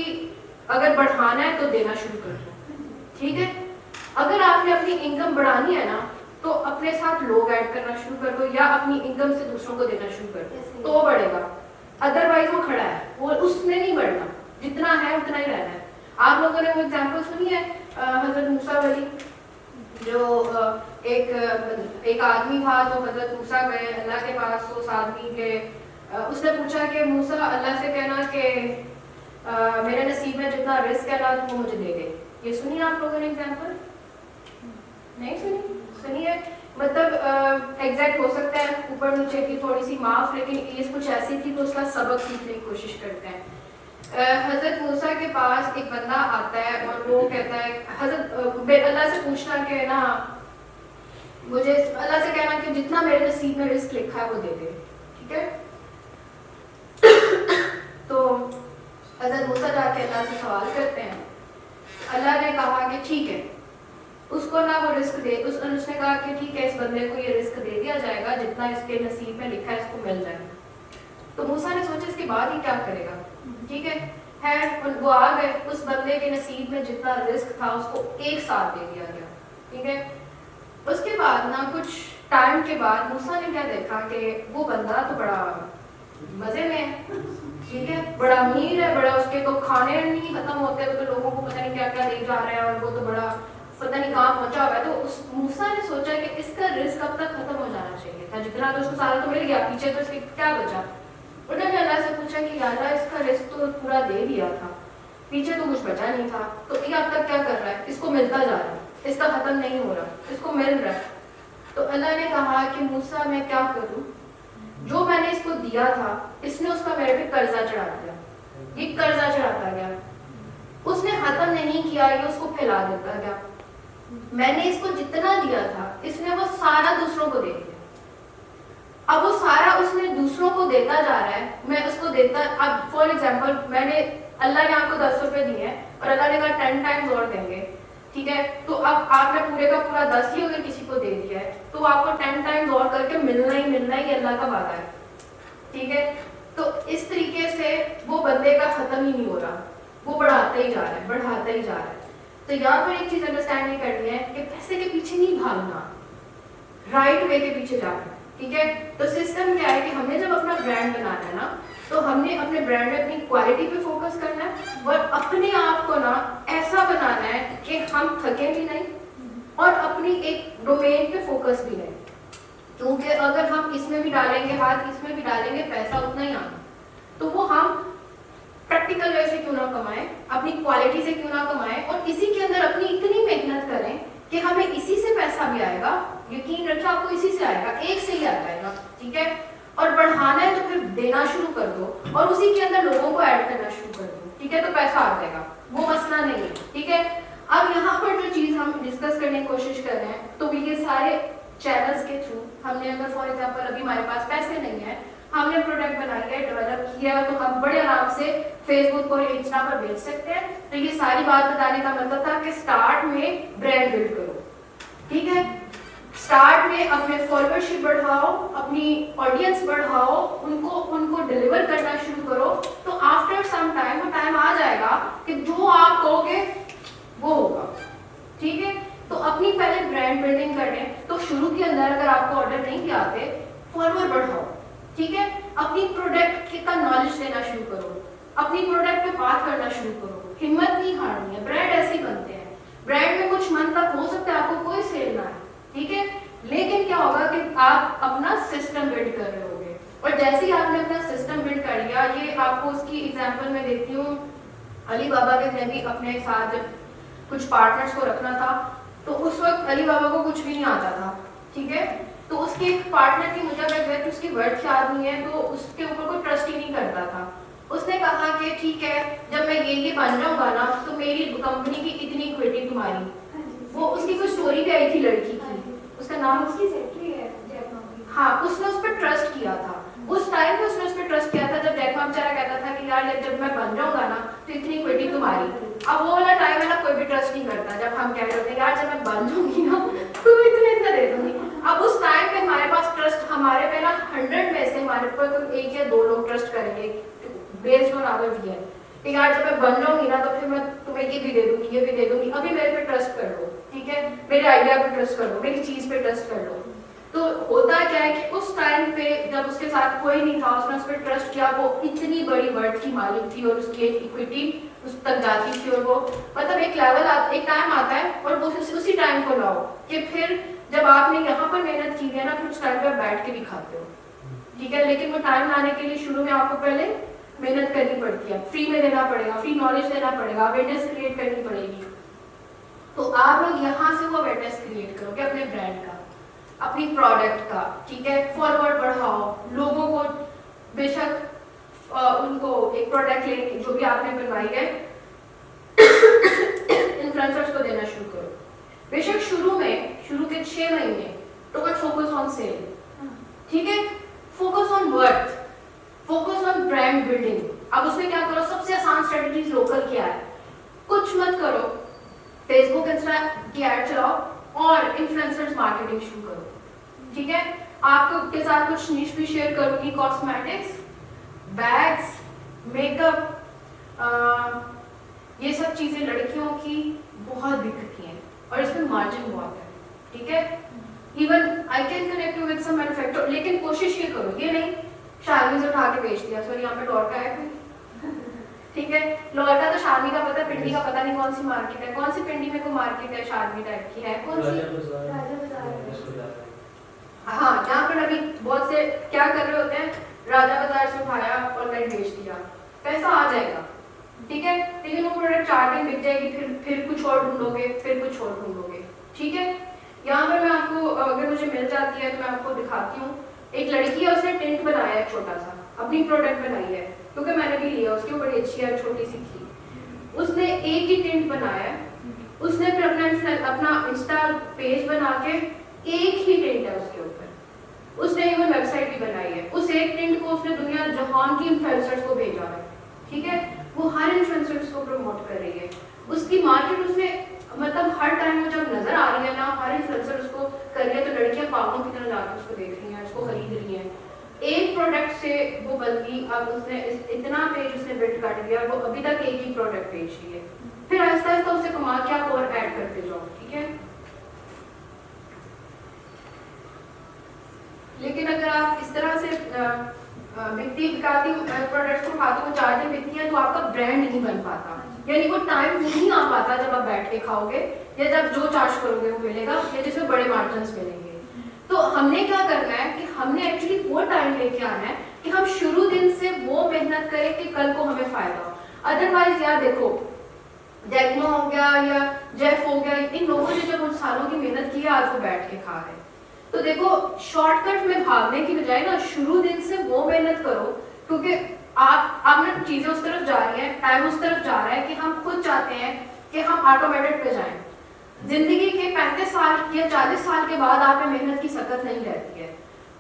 अगर बढ़ाना है तो देना शुरू कर दो। ठीक है, अगर आपने अपनी इनकम बढ़ानी है ना तो अपने साथ लोग ऐड करना शुरू कर दो या अपनी इनकम से दूसरों को देना शुरू कर दो, तो बढ़ेगा। अदरवाइज वो खड़ा है, वो उसने नहीं बढ़ना, जितना है उतना ही रहना है। आप लोगों ने वो एग्जाम्पल सुनी है हजरत मूसा वाली, जो एक आदमी था जो हजरत मूसा गए अल्लाह के पास, तो उस आदमी के उसने पूछा कि मूसा अल्लाह से कहना कि मेरे नसीब में जितना रिस्क है ना तो वो मुझे दे दे। ये सुनी आप लोगों ने एग्जाम्पल? नहीं सुनी? सुनी है, मतलब एग्जैक्ट हो सकता है ऊपर नीचे की थोड़ी सी माफ, लेकिन ये कुछ ऐसी थी तो उसका सबक सीखने की कोशिश करते हैं। हजरत मूसा के पास एक बंदा आता है और वो कहता है हजरत अल्लाह से पूछना कि ना मुझे अल्लाह से कहना कि जितना मेरे नसीब में रिस्क लिखा है वो दे दे। ठीक है, तो हजरत मूसा जाके अल्लाह से सवाल करते हैं। अल्लाह ने कहा कि ठीक है, उसको ना वो रिस्क दे, उसने कहा कि ठीक है, इस बंदे को ये रिस्क दे दिया जाएगा, जितना इसके नसीब में लिखा है इसको मिल जाएगा। तो मूसा ने सोचा इसके बाद ही क्या करेगा। ठीक है, वो आ गए, उस बंदे के नसीब में जितना रिस्क था उसको एक साथ दे दिया गया। ठीक है, उसके बाद ना कुछ टाइम के बाद मूसा ने क्या देखा कि वो बंदा तो बड़ा मजे में है, ठीक है, बड़ा अमीर है, बड़ा उसके तो खाने नहीं खत्म होते, वो तो लोगों को पता नहीं क्या क्या दे जा रहा है और वो तो बड़ा पता नहीं कहाँ पहुंचा हुआ है। तो उस मूसा ने सोचा कि इसका रिस्क अब तक खत्म हो जाना चाहिए था, जितना तो उसको सारा तो मिल गया, पीछे तो इसके क्या बचा। उन्होंने अल्लाह से पूछा कि अल्लाह इसका रिस्क तो पूरा दे दिया था, पीछे तो कुछ बचा नहीं था, तो ये अब तक क्या कर रहा है? इसको मिलता जा रहा है, इसका खत्म नहीं हो रहा, इसको मिल रहा है। तो अल्लाह ने कहा कि मूसा मैं क्या करूं, जो मैंने इसको दिया था इसने उसका मेरे पे कर्जा चढ़ा दिया, ये कर्जा चढ़ाता गया, उसने खत्म नहीं किया, ये उसको फैला देता गया। मैंने इसको जितना दिया था इसने वो सारा दूसरों को दे दिया, अब वो सारा उसने दूसरों को देता जा रहा है, मैं उसको देता। अब फॉर एग्जाम्पल मैंने अल्लाह ने आपको 10 रुपए दिए हैं और अल्लाह ने कहा 10 टाइम्स और देंगे, ठीक है, तो अब आपने पूरे का पूरा 10 ही अगर किसी को दे दिया है तो आपको 10 टाइम्स और करके मिलना ही अल्लाह का वादा है, ठीक है। तो इस तरीके से वो बंदे का खत्म ही नहीं हो रहा, वो बढ़ाता ही जा रहा है। तो यहाँ पर एक चीज अंडरस्टैंड नहीं करनी है कि पैसे के पीछे नहीं भागना, राइट वे के पीछे जाना है, ठीक है। तो सिस्टम क्या है कि हमने जब अपना ब्रांड बनाना है ना, तो हमने अपने ब्रांड में अपनी क्वालिटी पे फोकस करना है और अपने आप को ना ऐसा बनाना है कि हम थके भी नहीं और अपनी एक डोमेन पे फोकस भी नहीं, क्योंकि अगर हम इसमें भी डालेंगे हाथ, इसमें भी डालेंगे, पैसा उतना ही आना, तो वो हम प्रैक्टिकल वे से क्यों ना कमाएं, अपनी क्वालिटी से क्यों ना कमाएं और इसी के अंदर अपनी इतनी मेहनत करें कि हमें इसी से पैसा भी आएगा, यकीन रखिए आपको इसी से आएगा, एक से ही आ जाएगा, ठीक है। और बढ़ाना है तो फिर देना शुरू कर दो और उसी के अंदर लोगों को ऐड करना शुरू कर दो, ठीक है, तो पैसा आ जाएगा, वो मसला नहीं है, ठीक है। अब यहाँ पर जो चीज हम डिस्कस करने की कोशिश कर रहे हैं, तो ये सारे चैनल्स के थ्रू हमने, अगर फॉर एग्जाम्पल अभी हमारे पास पैसे नहीं है, हमने प्रोडक्ट बनाया है, डेवलप किया है, तो हम बड़े आराम से फेसबुक और इंस्टा पर बेच सकते हैं। तो ये सारी बात बताने का मतलब था कि स्टार्ट में ब्रांड बिल्ड करो, ठीक है, स्टार्ट में अपने फॉलोअरशिप बढ़ाओ, अपनी ऑडियंस बढ़ाओ, उनको डिलीवर करना शुरू करो, तो आफ्टर सम टाइम वो टाइम आ जाएगा कि जो आप कहोगे वो होगा, ठीक है। तो अपनी पहले ब्रांड बिल्डिंग करें, तो शुरू के अंदर अगर आपको ऑर्डर नहीं भी आते, फॉलोअर बढ़ाओ, ठीक है, अपनी प्रोडक्ट का नॉलेज देना शुरू करो, अपनी प्रोडक्ट पे बात करना शुरू करो, हिम्मत नहीं हारनी है, ब्रांड ऐसे ही बनते हैं, ब्रांड में कुछ मंथ तक हो सकता है आपको कोई सेल ना है, ठीक है, लेकिन क्या होगा कि आप अपना सिस्टम बिल्ड कर रहे होगे, और जैसे ही आपने अपना सिस्टम बिल्ड कर लिया, ये आपको उसकी एग्जांपल मैं देती हूँ, अली बाबा के मैं भी अपने साथ जब कुछ पार्टनर्स को रखना था, तो उस वक्त अली बाबा को कुछ भी नहीं आता था, ठीक है, तो उसके एक पार्टनर की मुझे एग्जैक्ट उसकी वर्ड याद नहीं है, तो उसके ऊपर कोई ट्रस्ट ही नहीं करता था। उसने कहा कि ठीक है, जब मैं ये बन जाऊंगा ना, तो मेरी कंपनी की इतनी इक्विटी तुम्हारी, वो उसकी कोई स्टोरी भी आई थी लड़की की, उसका नाम उसकी सेक्रेटरी है, हाँ, उसने उस पर ट्रस्ट किया था, उस टाइम पे उसने उस पर ट्रस्ट किया था जब जैकमा बेचारा कहता था कि यार जब मैं बन जाऊंगा ना, तो इतनी इक्विटी तुम्हारी। अब वो वाला टाइम है ना, कोई भी ट्रस्ट नहीं करता, जब हम कह रहे होते हैं यार जब मैं बन जाऊंगी ना, तो इतना दे दूंगी। अब उस टाइम पे हमारे पास ट्रस्ट, हमारे पे ना 100 में से हमारे ऊपर तो 1 या 2 लोग ट्रस्ट करेंगे बेस्ड ऑन आवर विजन, कि यार जब मैं बन जाऊंगी ना, तो फिर मैं तुम्हें ये भी दे दूंगी, ये भी दे दूंगी, अभी मेरे पे ट्रस्ट कर लो, ठीक है, मेरे आइडिया पे ट्रस्ट कर लो, मेरी चीज पे ट्रस्ट कर लो। तो होता क्या है कि उस टाइम पे जब उसके साथ कोई नहीं था, उसने उस पर ट्रस्ट किया, वो इतनी बड़ी वर्ड की मालिक थी और उसकी एक इक्विटी उस तक जाती थी, और वो मतलब एक लेवल एक टाइम आता है, और वो उसी टाइम को लाओ कि फिर जब आपने यहाँ पर मेहनत की है ना, फिर उस टाइम पे बैठ के भी खाते हो, ठीक है, लेकिन वो टाइम लाने के लिए शुरू में आपको पहले मेहनत करनी पड़ती है, फ्री में देना पड़ेगा, फ्री नॉलेज देना पड़ेगा, अवेयरनेस क्रिएट करनी पड़ेगी। तो आप लोग यहाँ से वो अवेयरनेस क्रिएट करोगे अपने ब्रांड का, अपनी प्रोडक्ट का, ठीक है, फॉरवर्ड बढ़ाओ, लोगों को बेशक उनको एक प्रोडक्ट लेके जो भी आपने बनवाई है इन्फ्लुएंसर्स को देना शुरू करो, बेशक शुरू के 6 महीने डोंट फोकस ऑन सेल, ठीक है, focus on worth, focus on brand building. अब उसमें क्या करो, सबसे आसान स्ट्रेटजीज लोकल क्या है, कुछ मत करो, फेसबुक इंस्टा की ऐड चलाओ और इन्फ्लुएंसर्स मार्केटिंग शुरू करो, ठीक है। आपको के साथ कुछ नीश भी शेयर करूंगी, कॉस्मेटिक्स, बैग्स, मेकअप, ये सब चीजें लड़कियों की बहुत बिकती हैं और इसमें मार्जिन बहुत है, ठीक है। Even I can connect you with some manufacturer, लेकिन कोशिश ये करो, ये नहीं शार्मी से उठा के बेच दिया, सॉरी यहाँ पे लौट का है कोई, ठीक है, लौटा तो शार्मी का पता, पिंडी का पता नहीं कौन सी मार्केट है, कौन सी पिंडी में कोई मार्केट है शार्मी टाइप की है, कौन सी, हाँ, यहाँ पर अभी बहुत से क्या कर रहे होते हैं, राजा बाजार से उठाया ऑनलाइन बेच दिया, पैसा आ जाएगा, ठीक है, लेकिन वो प्रोडक्ट 4 दिन बिक जाएगी, फिर कुछ और ढूंढोगे, फिर कुछ और ढूंढोगे, ठीक है। यहाँ पर मैं आपको, अगर मुझे मिल जाती है तो मैं आपको दिखाती हूँ, एक लड़की है, उसने टेंट बनाया है छोटा सा, अपनी प्रोडक्ट बनाई है, क्योंकि मैंने भी लिया, उसकी बड़ी अच्छी है, छोटी सी थी, उसने एक ही टेंट बनाया है, उसने फिर अपना इंस्टा पेज बना के एक ही टेंट है उसके ऊपर, उसने इवन वेबसाइट भी बनाई है, उस एक टेंट को उसने दुनिया जहान की इन्फ्लुएंसर्स को भेजा है, ठीक है, वो हर इन्फ्लुएंसर्स को प्रमोट कर रही है, उसकी मार्केट उसने मतलब हर टाइम वो जब नजर आ रही है ना, हर इन्फ्लुएंसर उसको कर रही है, तो लड़कियां पागलों की तरह जाकर उसको देख रही हैं, उसको खरीद रही हैं। एक प्रोडक्ट से वो बल्कि अब उसने इतना पेज उसने बिल्ड कर दिया, वो अभी तक एक ही प्रोडक्ट बेच रही है। फिर आहिस्ता आहिस्ता उसे कमा के आप और ऐड करते जाओ, ठीक है। लेकिन अगर आप इस तरह से बिकती प्रोडक्ट्स को उठाते हो, 4 दिन बिकती है, तो आपका ब्रांड नहीं बन पाता, यानी वो टाइम नहीं आ पाता जब आप बैठ के खाओगे या जब जो चार्ज करोगे वो मिलेगा या जिसमें बड़े मार्जिन्स मिलेंगे। तो हमने क्या करना है कि हमने एक्चुअली वो टाइम लेके आना है कि हम शुरू दिन से वो मेहनत करें कि कल को हमें फायदा हो। अदरवाइज यार देखो, जैकमा हो गया या जेफ हो गया, इन लोगों ने जब उन सालों की मेहनत की है, आज वो बैठ के खा रहे हैं। तो देखो, शॉर्टकट में भागने की बजाय ना शुरू दिन से वो मेहनत करो, क्योंकि आप ना चीजें उस तरफ जा रही है, टाइम उस तरफ जा रहा है कि हम खुद चाहते हैं कि हम ऑटोमेटेड पे जाएं। जिंदगी के 35 साल या 40 साल के बाद आप में मेहनत की सकत नहीं रहती है।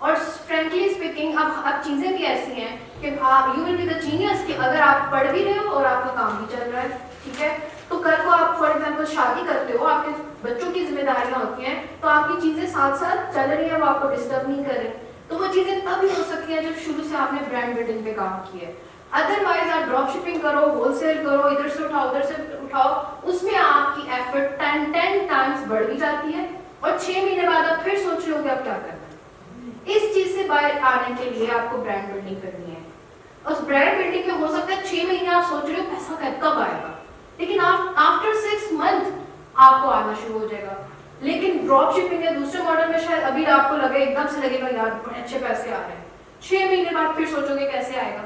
और फ्रेंकली स्पीकिंग, अब चीजें भी ऐसी हैं कि आप you will be the genius कि अगर आप पढ़ भी रहे हो और आपका काम भी चल रहा है, ठीक है, तो कल को आप फॉर एग्जांपल शादी करते हो, आपके बच्चों की जिम्मेदारियां होती हैं, तो आपकी चीजें साथ साथ चल रही है, वो आपको डिस्टर्ब नहीं कर रहे। तो वो चीजें तब ही हो सकती है जब शुरू से आपने ब्रांड बिल्डिंग पे काम किया है। अदरवाइज आप ड्रॉप शिपिंग करो, होलसेल करो, इधर से उठाओ उधर से उठाओ, उसमें आपकी एफर्ट 10 टाइम्स बढ़ भी जाती है और 6 महीने बाद आप फिर सोच रहे हो कि आप क्या करना है। इस चीज से बाहर आने के लिए आपको ब्रांड बिल्डिंग करनी है। उस ब्रांड बिल्डिंग में हो सकता है 6 महीने आप सोच रहे हो पैसा कब आएगा, लेकिन आप आफ्टर 6 मंथ आपको आना शुरू हो जाएगा। लेकिन ड्रॉप शिपिंग या दूसरे मॉडल में शायद अभी आपको लगे, एकदम से लगेगा यार बड़े अच्छे पैसे आ रहे हैं, 6 महीने बाद फिर सोचोगे कैसे आएगा।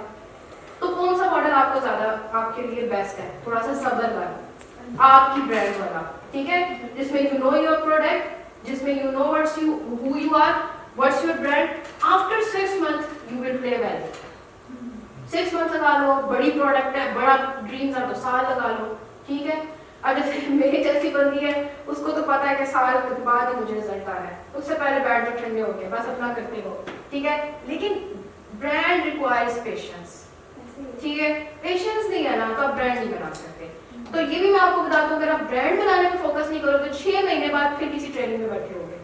तो कौन सा मॉडल आपको ज्यादा आपके लिए बेस्ट है? थोड़ा सा सबर वाला, आपकी ब्रांड वाला, ठीक है, जिसमें यू नो योर प्रोडक्ट, जिसमें you know what's you who you are, what's your brand. After 6 month you will play well. 6 month लगा लो, बड़ी प्रोडक्ट है, बड़ा ड्रीम्स है तो साल लगा लो, ठीक है। अब जैसे मेरी जैसी बंदी है, उसको तो पता है कि साल के बाद ही मुझे रिजल्ट आ रहा है, उससे पहले बैठ के ठंडे हो गए, बस अपना करते हो, ठीक है। लेकिन ब्रांड रिक्वायर्स पेशेंस, ठीक है, पेशेंस नहीं है ना तो आप ब्रांड नहीं बना सकते। तो ये भी मैं आपको बताता हूँ, अगर आप ब्रांड बनाने पर फोकस नहीं करोगे तो 6 महीने बाद फिर किसी ट्रेनिंग में बैठे होगे,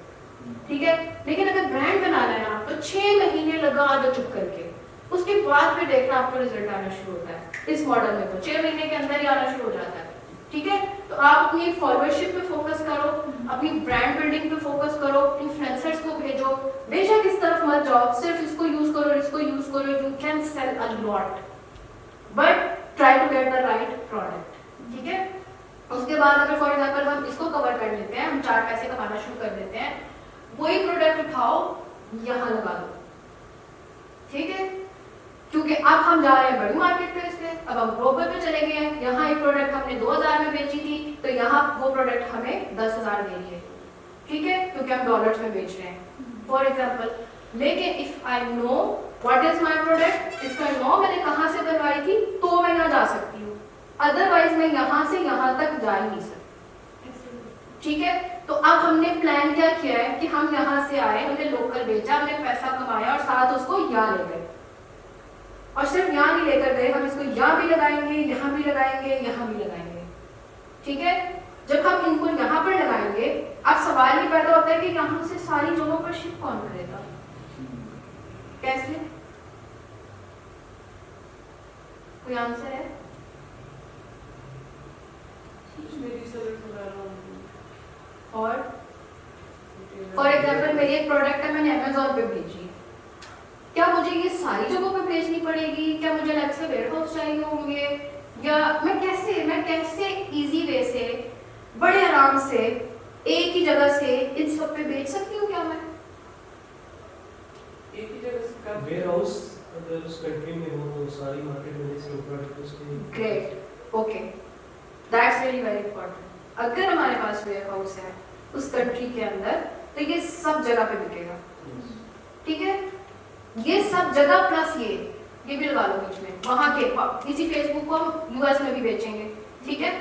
ठीक है। लेकिन अगर ब्रांड बनाना है ना तो 6 महीने लगा दो चुप करके, उसके बाद फिर देखना आपको रिजल्ट आना शुरू होता है। इस मॉडल में तो 6 महीने के अंदर ही आना शुरू हो जाता है, ठीक है। तो आप अपनी फॉलोअरशिप पे फोकस करो, अपनी ब्रांड बिल्डिंग पे फोकस करो, इन्फ्लुएंसर्स को भेजो, बेशक इस तरफ मत जाओ, सिर्फ इसको यूज करो, इसको यूज करो, you can sell a lot but try to get the right product, ठीक है। उसके बाद अगर फॉर एग्जांपल हम इसको कवर कर लेते हैं, हम 4 पैसे कमाना शुरू कर देते हैं, वही प्रोडक्ट उठाओ यहाँ लगा दो, ठीक है, क्योंकि अब हम जा रहे हैं बड़ी मार्केट प्लेस पे, अब हम ग्लोबल पे चले गए हैं। यहाँ एक प्रोडक्ट हमने 2000 में बेची थी, तो यहाँ वो प्रोडक्ट हमें 10,000 दे रही है, ठीक है, क्योंकि हम डॉलर्स में बेच रहे हैं फॉर एग्जांपल। लेकिन if I know what is my product, if I know मैंने कहाँ से बनवाई थी, तो मैं यहाँ जा सकती हूँ, अदरवाइज मैं यहाँ से यहाँ तक जा ही नहीं सकती, ठीक है। तो अब हमने प्लान क्या किया है कि हम यहाँ से आए, हमने लोकल बेचा, हमने पैसा कमाया और साथ उसको यहाँ ले गए, और सिर्फ यहाँ नहीं लेकर गए, हम इसको यहाँ भी लगाएंगे, यहाँ भी लगाएंगे, यहाँ भी लगाएंगे, ठीक है। जब हम इनको यहाँ पर लगाएंगे, अब सवाल ये पैदा होता है कि यहाँ से सारी जगहों पर शिप कौन करेगा, कैसे? कोई आंसर है? और फॉर एग्जाम्पल मेरी एक प्रोडक्ट है, मैंने अमेज़न पे भेजी, क्या मुझे ये सारी जगहों पे भेजनी पड़ेगी? क्या मुझे अलग से वेयर हाउस चाहिए होंगे? या मैं कैसे इजी वे से बड़े आराम से एक ही जगह से इन सब पे बेच सकती हूँ? क्या मैं एक ही जगह से वेयर हाउस अगर उस कंट्री में हो तो सारी मार्केट में से प्रोडक्ट उसके great, okay, that's really very important. अगर हमारे पास वेयर हाउस है उस कंट्री के अंदर, तो ये सब जगह पे बिकेगा, ठीक है। ये सब जगह प्लस ये भी लगा लो बीच में, वहां के इसी फेसबुक को हम यूएस में भी बेचेंगे, ठीक है।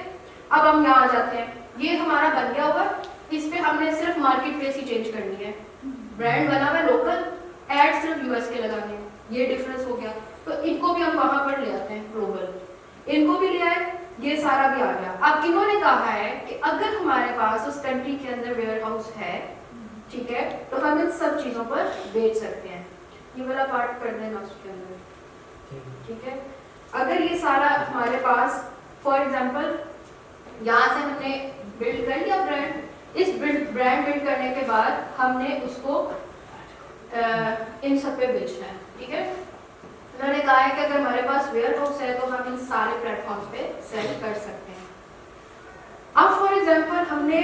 अब हम यहाँ आ जाते हैं, ये हमारा बन गया हुआ, इस पे हमने सिर्फ मार्केट प्लेस ही चेंज करनी है, ब्रांड बना हुआ लोकल, एड सिर्फ यूएस के लगाने हैं, ये डिफरेंस हो गया। तो इनको भी हम वहां पर ले आते हैं ग्लोबल, इनको भी ले आए, ये सारा भी आ गया। अब इन्होंने कहा है कि अगर हमारे पास उस कंट्री के अंदर वेयर हाउस है, ठीक है, तो हम इन सब चीजों पर बेच सकते हैं। ये वाला पार्ट कर देना उसके अंदर, ठीक है। अगर ये सारा हमारे पास, फॉर एग्जांपल यहाँ से हमने बिल्ड कर लिया ब्रांड, इस ब्रांड बिल्ड करने के बाद हमने उसको इन सब पे बेचना है, ठीक है। उन्होंने कहा है कि अगर हमारे पास वेयर हाउस है तो हम इन सारे प्लेटफॉर्म्स पे सेल कर सकते हैं। अब फॉर एग्जांपल हमने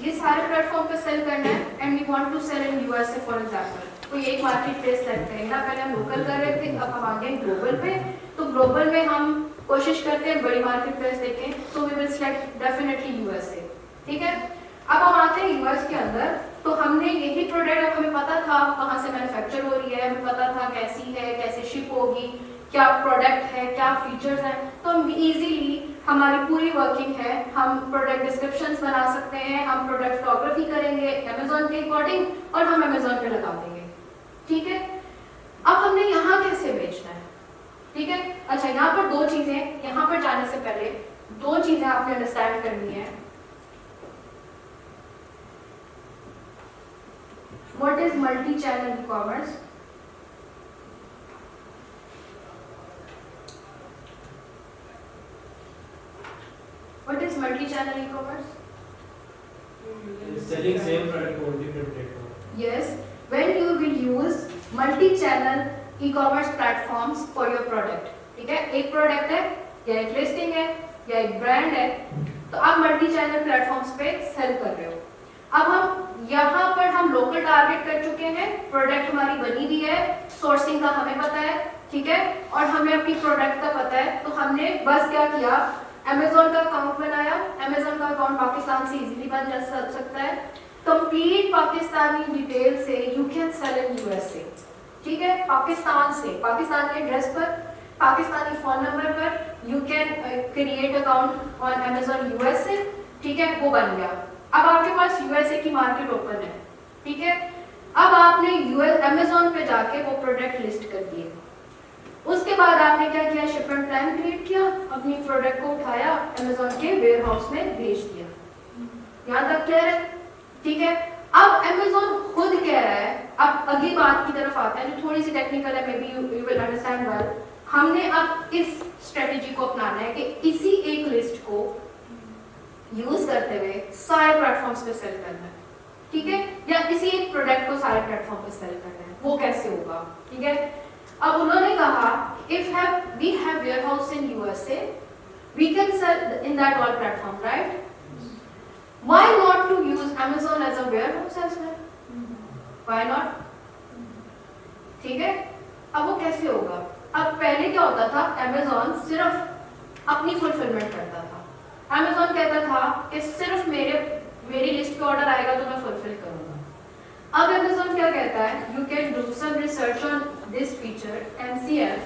ये सारे प्लेटफॉर्म पे सेल करना है and we want to sell in USA for example, तो ये एक मार्केट प्लेस सेलेक्ट करेंगे। पहले हम लोकल कर रहे थे, अब हम आ गए ग्लोबल पे, तो ग्लोबल में हम कोशिश करते हैं बड़ी मार्केट प्लेस देखें, so we will select definitely USA, ठीक है। अब हम आते हैं यूएस के अंदर, तो हमने यही प्रोडक्ट, अब हमें पता था कहाँ से मैन्युफैक्चर हो रही है, हमें पता था कैसी है, कैसे शिप होगी, क्या प्रोडक्ट है, क्या फीचर्स हैं, तो हम इजीली, हमारी पूरी वर्किंग है, हम प्रोडक्ट डिस्क्रिप्शंस बना सकते हैं, हम प्रोडक्ट फोटोग्राफी करेंगे अमेजोन के अकॉर्डिंग और हम अमेजोन पे लगा देंगे, ठीक है। अब हमने यहाँ कैसे बेचना है, ठीक है। अच्छा, यहाँ पर दो चीजें, यहाँ पर जाने से पहले दो चीजें आपने अंडरस्टैंड करनी है। What is multi-channel e-commerce? What is multi-channel e-commerce? Selling same product on different platform. Yes, when you will use multi-channel e-commerce platforms for your product, ठीक है। एक प्रोडक्ट है या एक लिस्टिंग है या एक ब्रांड है, तो आप मल्टी-चैनल प्लेटफॉर्म्स पे सेल कर रहे हो। अब हम यहाँ पर हम लोकल टारगेट कर चुके हैं, प्रोडक्ट हमारी बनी हुई है, सोर्सिंग का हमें पता है, ठीक है, और हमें अपनी प्रोडक्ट का पता है, तो हमने बस क्या किया, अमेजोन का अकाउंट बनाया। अमेजोन का अकाउंट पाकिस्तान से इजीली बन जा सकता है, कंप्लीट पाकिस्तानी डिटेल से you can sell in USA, ठीक है। पाकिस्तान से, पाकिस्तान के एड्रेस पर, पाकिस्तानी फोन नंबर पर you can create account on Amazon USA, ठीक है, वो बन गया। अब आपके पास यूएसए की मार्केट ओपन है, ठीक है। अब आपने यूएस अमेजोन पे जाके वो प्रोडक्ट लिस्ट कर दिए, उसके बाद आपने क्या किया, शिपमेंट प्लान क्रिएट किया, अपनी प्रोडक्ट को उठाया, अमेजोन के वेयर हाउस में भेज दिया। यहाँ तक क्लियर है, ठीक है। अब अमेजोन खुद कह रहा है, अब अगली बात की तरफ आते हैं जो थोड़ी सी टेक्निकल है, may be you will understand well. हमने अब इस स्ट्रेटेजी को अपनाना है कि इसी एक लिस्ट को यूज करते हुए सारे प्लेटफॉर्म्स पे सेल करना है, ठीक है, या इसी एक प्रोडक्ट को सारे प्लेटफॉर्म पे सेल करना है। वो कैसे होगा, ठीक है। अब उन्होंने कहा if we have warehouse in USA, we can sell in that all platform, right. Why not to use Amazon as a warehouse as well, why not, ठीक है। अब वो कैसे होगा, अब पहले क्या होता था, अमेजोन सिर्फ अपनी फुलफिलमेंट करता था। अमेजोन कहता था कि सिर्फ मेरी लिस्ट पे ऑर्डर आएगा तो मैं फुलफिल करूंगा। अब अमेजोन क्या कहता है, you can do some research on this feature MCF,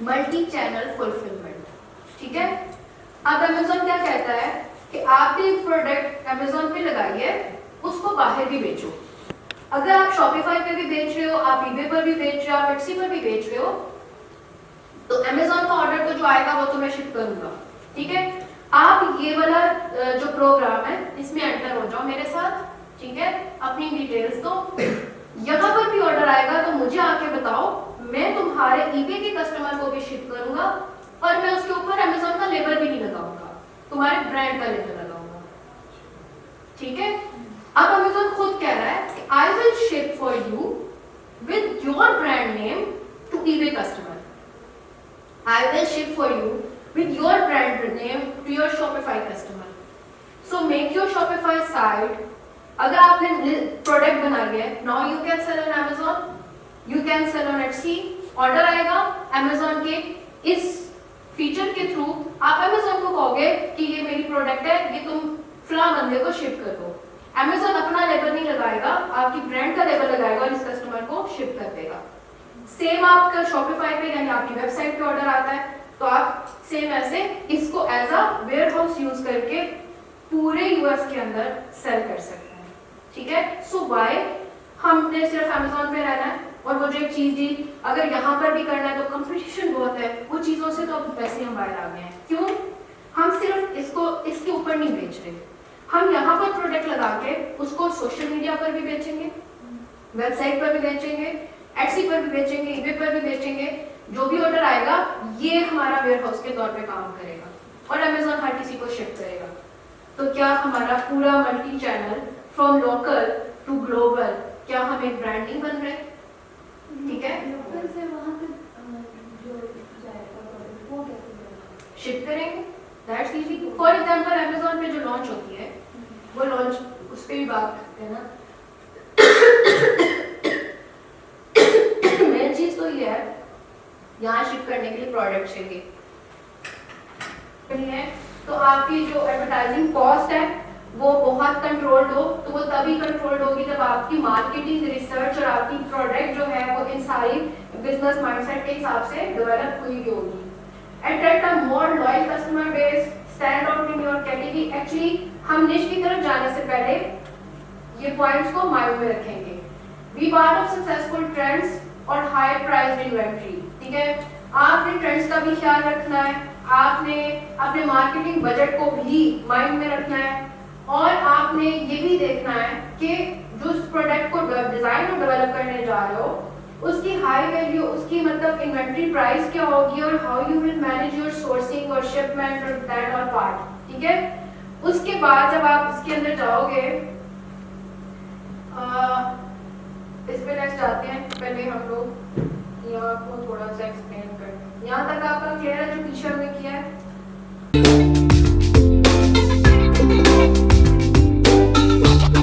multi channel fulfilment, ठीक है। अब अमेजोन क्या कहता है कि आपने प्रोडक्ट अमेजोन पे लगाई है, उसको बाहर भी बेचो। अगर आप शॉपिफाई पे भी बेच रहे हो, आप ईबे पर भी बेच रहे हो, आप एटसी पर भी बेच रहे हो, तो अमेजोन का ऑर्डर तो जो आएगा वो तो मैं शिप करूंगा, ठीक है। आप ये वाला जो प्रोग्राम है इसमें एंटर हो जाओ मेरे साथ, ठीक है, अपनी डिटेल्स दो, यहाँ पर भी ऑर्डर आएगा तो मुझे आके बताओ, मैं तुम्हारे ईबे के कस्टमर को भी शिप करूंगा और मैं उसके ऊपर अमेजोन का लेबल भी नहीं लगाऊंगा, तुम्हारे ब्रांड का लेबल लगाऊंगा, ठीक है। अब अमेजोन खुद कह रहा है कि I will ship for you with your brand name to eBay customer, I will ship for you with your brand name to your Shopify customer. So make your Shopify site. अगर आपने product बनाई है, now you can sell on Amazon, you can sell on Etsy. Order आएगा Amazon के इस feature के through, आप Amazon को कहोगे कि ये मेरी प्रोडक्ट है, ये तुम फला बंदे को शिप कर दो। Amazon अपना लेबल नहीं लगाएगा, आपकी ब्रांड का लेबल लगाएगा और इस कस्टमर को शिप कर देगा। सेम आपका Shopify पे यानी आपकी वेबसाइट पे ऑर्डर आता है, तो आप सेम ऐसे इसको as a warehouse use करके पूरे यूएस के अंदर सेल कर सकते हैं, ठीक है। सो व्हाई हमने सिर्फ अमेजोन पे रहना है, और वो जो एक चीज दी, अगर यहाँ पर भी करना है तो कंपटीशन बहुत है, वो चीजों से तो अब वैसे हम बाहर आ गए हैं। क्यों? हम सिर्फ इसको इसके ऊपर नहीं बेच रहे, हम यहाँ पर प्रोडक्ट लगा के उसको सोशल मीडिया पर भी बेचेंगे, वेबसाइट पर भी बेचेंगे, एटसी पर भी बेचेंगे, ईबे पर भी बेचेंगे। जो भी ऑर्डर आएगा ये हमारा वेयरहाउस के तौर पे काम करेगा और अमेज़न हर किसी को शिप करेगा। तो क्या हमारा पूरा multi channel from local to global, क्या हम एक ब्रांड नहीं बन रहे? ठीक है, लोकल से वहाँ तक जो जाएगा वो कैसे जाएगा? शिप करेंगे, that's easy. For example Amazon पे जो लॉन्च होती है वो लॉन्च उस पे भी बात करते हैं ना। मेन चीज तो ये है, यहाँ शिप करने के लिए प्रोडक्ट चाहिए है, तो आपकी जो एडवर्टाइजिंग कॉस्ट है वो बहुत कंट्रोल्ड हो। तो वो तभी कंट्रोल्ड होगी जब आपकी मार्केटिंग, रिसर्च और आपकी प्रोडक्ट जो है वो इन सारी बिजनेस माइंडसेट के हिसाब से डेवलप हुई भी होगी। Attract a more loyal customer base, stand out in your category. Actually हम निश की तरफ जाने से पहले ये पॉइंट्स को माइंड में रखेंगे। Be part of successful trends और हाई प्राइस्ड इन्वेंट्री। ठीक है, आपने ट्रेंड्स का भी ख्याल रखना है, आपने अपने मार्केटिंग बजट को भी माइंड में रखना है और आपने ये भी देखना है कि जो प्रोडक्ट को डिजाइन और डेवलप करने जा रहे हो उसकी हाई वैल्यू, उसकी मतलब इन्वेंट्री प्राइस क्या होगी और how you will manage your sourcing और शिपमेंट और दैट ऑल पार्ट। ठीक है, उसके बाद जब आप इसके अंदर जाओगे, इस पे नेक्स्ट जाते हैं। पहले हम लोग यहाँ को थोड़ा सा एक्सप्लेन करते हैं। यहाँ तक आपका क्लियर है जो पीछे हमने किया है?